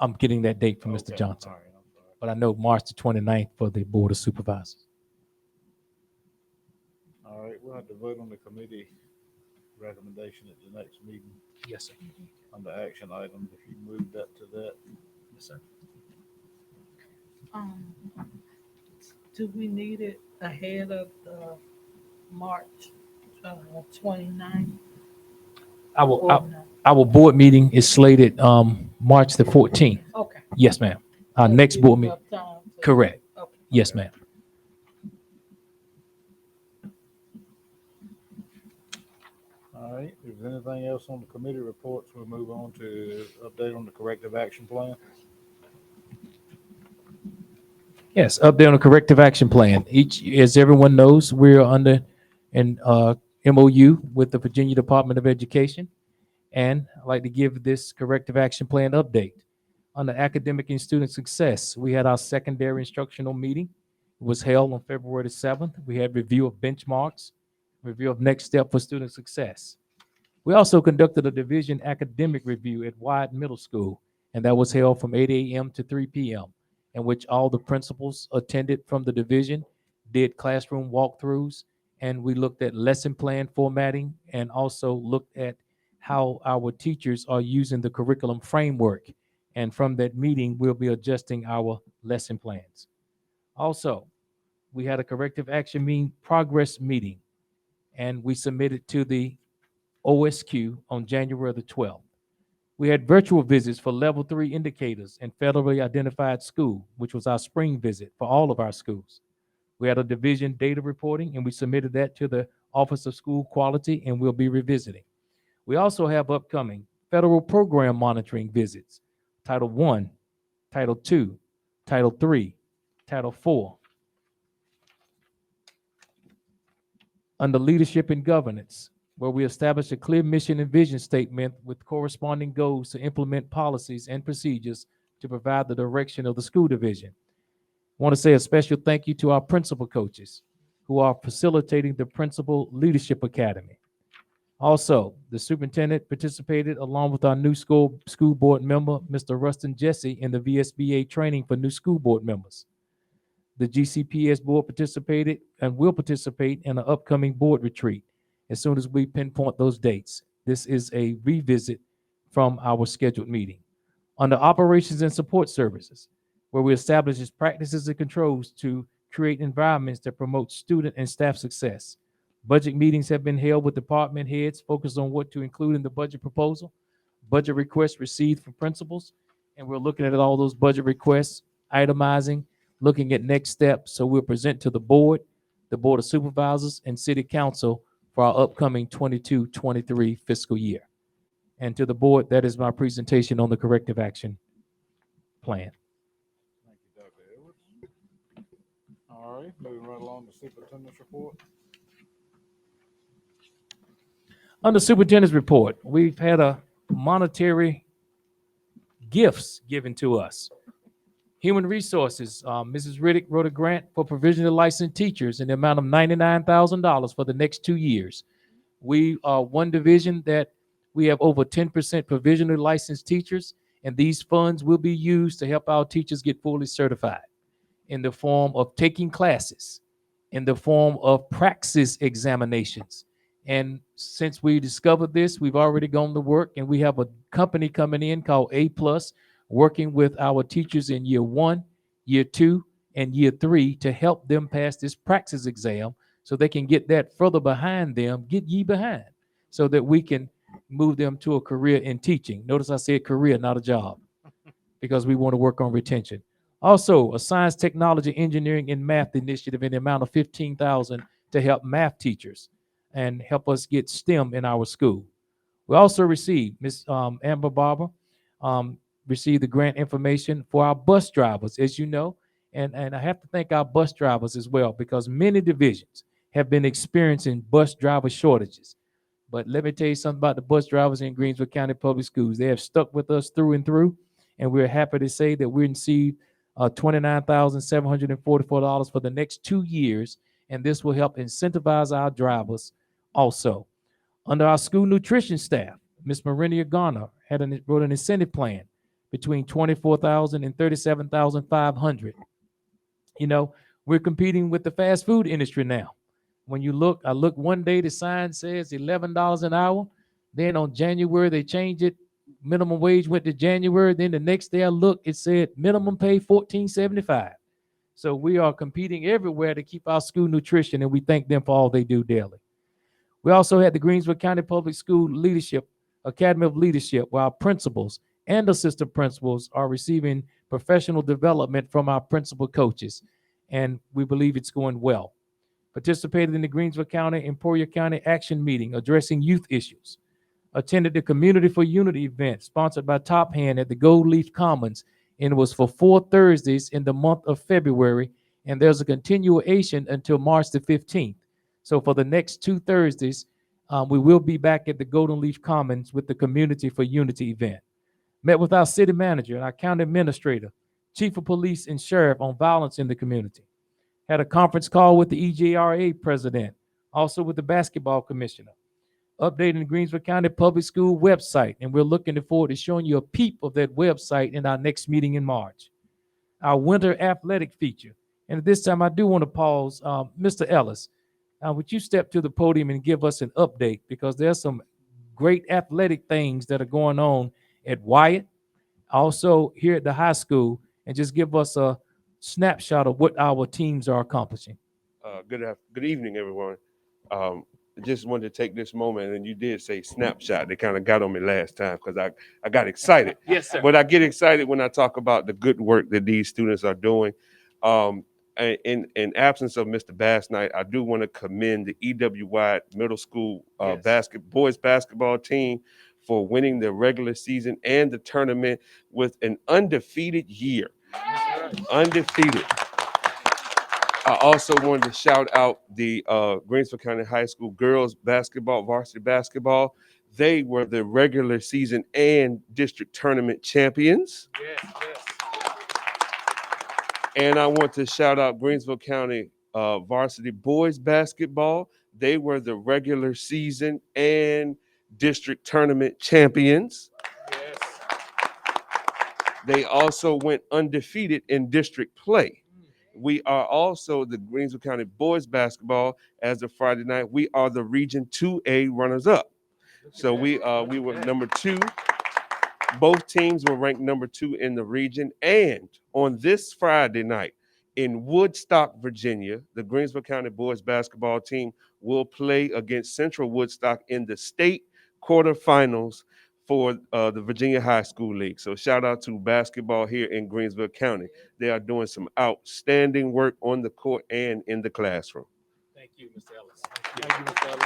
I'm getting that date from Mr. Okay, Johnson, all right, I'm sorry. but I know March the 29th for the Board of Supervisors. All right, we'll have to vote on the committee recommendation at the next meeting Yes, sir. on the action items, if you move that to that. Yes, sir. Do we need it ahead of the March 29th? Our board meeting is slated March the 14th. Okay. Yes, ma'am. Our next board meeting. Correct. Okay. Yes, ma'am. All right, if there's anything else on the committee reports, we'll move on to update on the corrective action plan. Yes, update on the corrective action plan. As everyone knows, we're under an MOU with the Virginia Department of Education. And I'd like to give this corrective action plan update. On the academic and student success, we had our secondary instructional meeting. It was held on February the 7th. We had review of benchmarks, review of next step for student success. We also conducted a division academic review at Wyatt Middle School, and that was held from 8 a.m. to 3 p.m., in which all the principals attended from the division, did classroom walkthroughs, and we looked at lesson plan formatting and also looked at how our teachers are using the curriculum framework. And from that meeting, we'll be adjusting our lesson plans. Also, we had a corrective action progress meeting, and we submitted to the OSQ on January the 12th. We had virtual visits for level 3 indicators and federally identified school, which was our spring visit for all of our schools. We had a division data reporting, and we submitted that to the Office of School Quality, and we'll be revisiting. We also have upcoming federal program monitoring visits, Title I, Title II, Title III, Title IV. Under leadership and governance, where we establish a clear mission and vision statement with corresponding goals to implement policies and procedures to provide the direction of the school division. I want to say a special thank you to our principal coaches who are facilitating the Principal Leadership Academy. Also, the superintendent participated along with our new school board member, Mr. Rustin Jesse, in the VSBA training for new school board members. The GCPS board participated and will participate in an upcoming board retreat as soon as we pinpoint those dates. This is a revisit from our scheduled meeting. Under operations and support services, where we establish practices and controls to create environments that promote student and staff success. Budget meetings have been held with department heads focused on what to include in the budget proposal. Budget requests received from principals, and we're looking at all those budget requests, itemizing, looking at next steps. So we'll present to the board of supervisors, and city council for our upcoming 22-23 fiscal year. And to the board, that is my presentation on the corrective action plan. Thank you, Dr. Edwards. All right, moving right along to superintendent's report. On the superintendent's report, we've had a monetary gifts given to us. Human Resources, Mrs. Riddick wrote a grant for provisionally licensed teachers in the amount of $99,000 for the next 2 years. We are one division that we have over 10% provisionally licensed teachers, and these funds will be used to help our teachers get fully certified in the form of taking classes, in the form of praxis examinations. And since we discovered this, we've already gone to work, and we have a company coming in called A+, working with our teachers in year 1, year 2, and year 3 to help them pass this praxis exam so they can get that further behind them, get ye behind, so that we can move them to a career in teaching. Notice I said career, not a job, because we want to work on retention. Also, a science, technology, engineering, and math initiative in the amount of $15,000 to help math teachers and help us get STEM in our school. We also received, Ms. Amber Barber, received the grant information for our bus drivers, as you know, and I have to thank our bus drivers as well, because many divisions have been experiencing bus driver shortages. But let me tell you something about the bus drivers in Greensville County Public Schools. They have stuck with us through and through, and we're happy to say that we received $29,744 for the next 2 years, and this will help incentivize our drivers also. Under our school nutrition staff, Ms. Marinia Garner wrote an incentive plan between $24,000 and $37,500. You know, we're competing with the fast food industry now. When you look, I look one day, the sign says $11 an hour. Then on January, they changed it. Minimum wage went to January. Then the next day I look, it said minimum pay $14.75. So we are competing everywhere to keep our school nutrition, and we thank them for all they do daily. We also had the Greensville County Public School Leadership Academy of Leadership, where our principals and assistant principals are receiving professional development from our principal coaches, and we believe it's going well. Participated in the Greensville County, Emporia County Action Meeting addressing youth issues. Attended the Community for Unity event sponsored by Top Hand at the Gold Leaf Commons, and it was for 4 Thursdays in the month of February, and there's a continuation until March the 15th. So for the next 2 Thursdays, we will be back at the Golden Leaf Commons with the Community for Unity event. Met with our city manager and our county administrator, chief of police and sheriff on violence in the community. Had a conference call with the EJRA president, also with the basketball commissioner. Updating the Greensville County Public School website, and we're looking forward to showing you a peep of that website in our next meeting in March. Our winter athletic feature. And at this time, I do want to pause. Mr. Ellis, would you step to the podium and give us an update? Because there's some great athletic things that are going on at Wyatt, also here at the high school, and just give us a snapshot of what our teams are accomplishing. Good evening, everyone. Just wanted to take this moment, and you did say snapshot. They kind of got on me last time because I got excited. Yes, sir. But I get excited when I talk about the good work that these students are doing. In absence of Mr. Bass Knight, I do want to commend the E.W. Wyatt Middle School boys basketball team for winning the regular season and the tournament with an undefeated year. Undefeated. I also wanted to shout out the Greensville County High School girls basketball, varsity basketball. They were the regular season and district tournament champions. Yes. And I want to shout out Greensville County varsity boys basketball. They were the regular season and district tournament champions. Yes. They also went undefeated in district play. We are also the Greensville County boys basketball as of Friday night. We are the Region 2A runners-up. So we were number 2 Both teams were ranked number 2 in the region. And on this Friday night in Woodstock, Virginia, the Greensville County boys basketball team will play against Central Woodstock in the state quarterfinals for the Virginia High School League. So shout out to basketball here in Greensville County. They are doing some outstanding work on the court and in the classroom. Thank you, Mr. Ellis. Thank you, Mr. Ellis.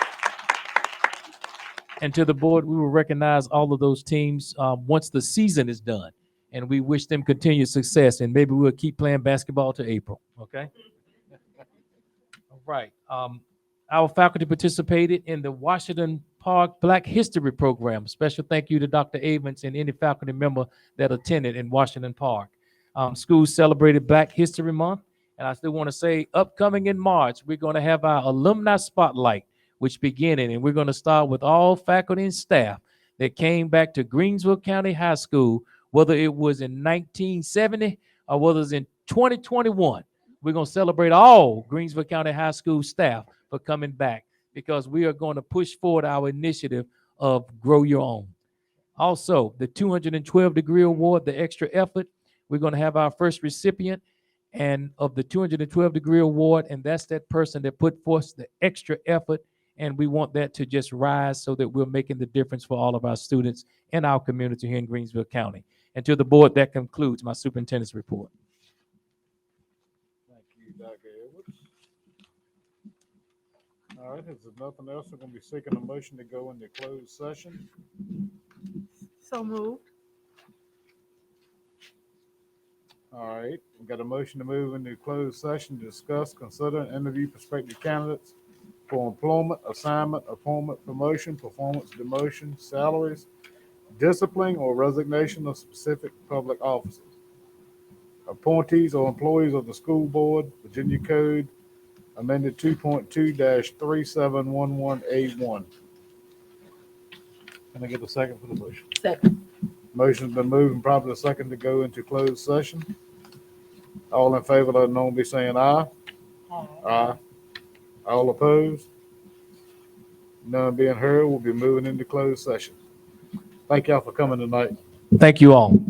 And to the board, we will recognize all of those teams once the season is done. And we wish them continued success. And maybe we'll keep playing basketball to April. Okay? All right. Our faculty participated in the Washington Park Black History Program. Special thank you to Dr. Avens and any faculty member that attended in Washington Park. Schools celebrated Black History Month. And I still want to say, upcoming in March, we're going to have our alumni spotlight, which beginning, and we're going to start with all faculty and staff that came back to Greensville County High School, whether it was in 1970 or whether it's in 2021. We're going to celebrate all Greensville County High School staff for coming back because we are going to push forward our initiative of Grow Your Own. Also, the 212-degree award, the extra effort, we're going to have our first recipient and of the 212-degree award, and that's that person that put forth the extra effort, and we want that to just rise so that we're making the difference for all of our students and our community here in Greensville County. And to the board, that concludes my superintendent's report. Thank you, Dr. Edwards. All right, if there's nothing else, we're gonna be seeking a motion to go into closed session. So moved. All right, we got a motion to move into closed session to discuss, consider, and interview prospective candidates for employment, assignment, appointment, promotion, performance, demotion, salaries, discipline, or resignation of specific public officers. Appointees or employees of the school board, Virginia Code amended 2.2-3711A1. Can I get a second for the motion? Second. Motion's been moved and probably a second to go into closed session. All in favor, let it known be saying aye. Aye. All opposed? None being heard, we'll be moving into closed session. Thank y'all for coming tonight. Thank you all.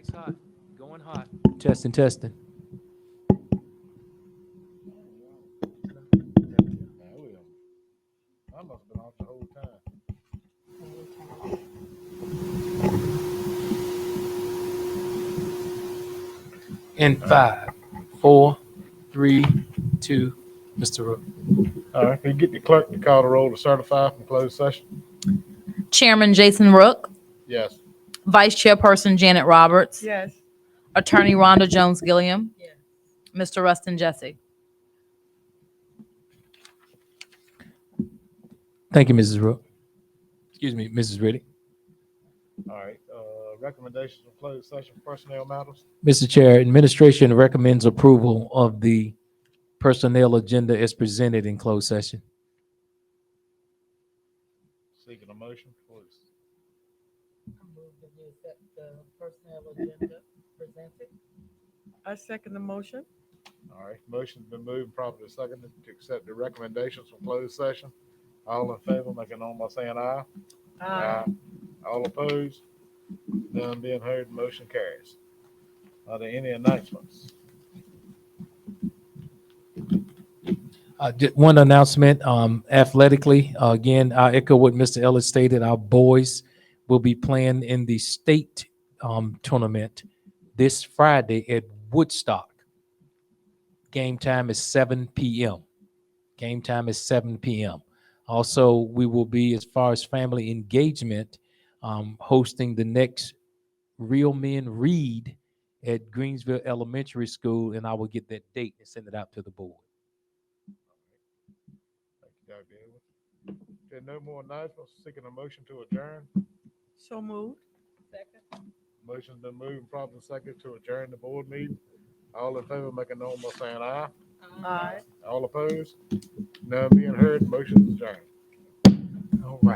Mic's hot, going hot. Testing, testing. I must have been off the whole time. In 5, 4, 3, 2, Mr. Rook. All right, can you get the clerk to call the roll to certify from closed session? Chairman Jason Rook, Yes. Vice Chairperson Janet Roberts, Yes. Attorney Rhonda Jones Gilliam, Yes. Mr. Rustin Jesse. Thank you, Mrs. Rook. Excuse me, Mrs. Riddick. All right, recommendations from closed session personnel matters. Mr. Chair, administration recommends approval of the personnel agenda as presented in closed session. Seeking a motion, please. I move that we accept the personnel agenda presented. I second the motion. All right, motion's been moved and properly seconded to accept the recommendations from closed session. All in favor, make it known by saying aye. All opposed? None being heard, motion carries. Are there any announcements? Just one announcement, athletically, again, I echo what Mr. Ellis stated. Our boys will be playing in the state tournament this Friday at Woodstock. Game time is 7 p.m. Game time is 7 p.m. Also, we will be, as far as family engagement, hosting the next Real Men Read at Greensville Elementary School, and I will get that date and send it out to the board. Thank you, Dr. Edwards. There are no more announcements. Seeking a motion to adjourn. So moved. Second. Motion's been moved and properly seconded to adjourn the board meeting. All in favor, make it known by saying aye. Aye. All opposed? None being heard, motion is adjourned. All right.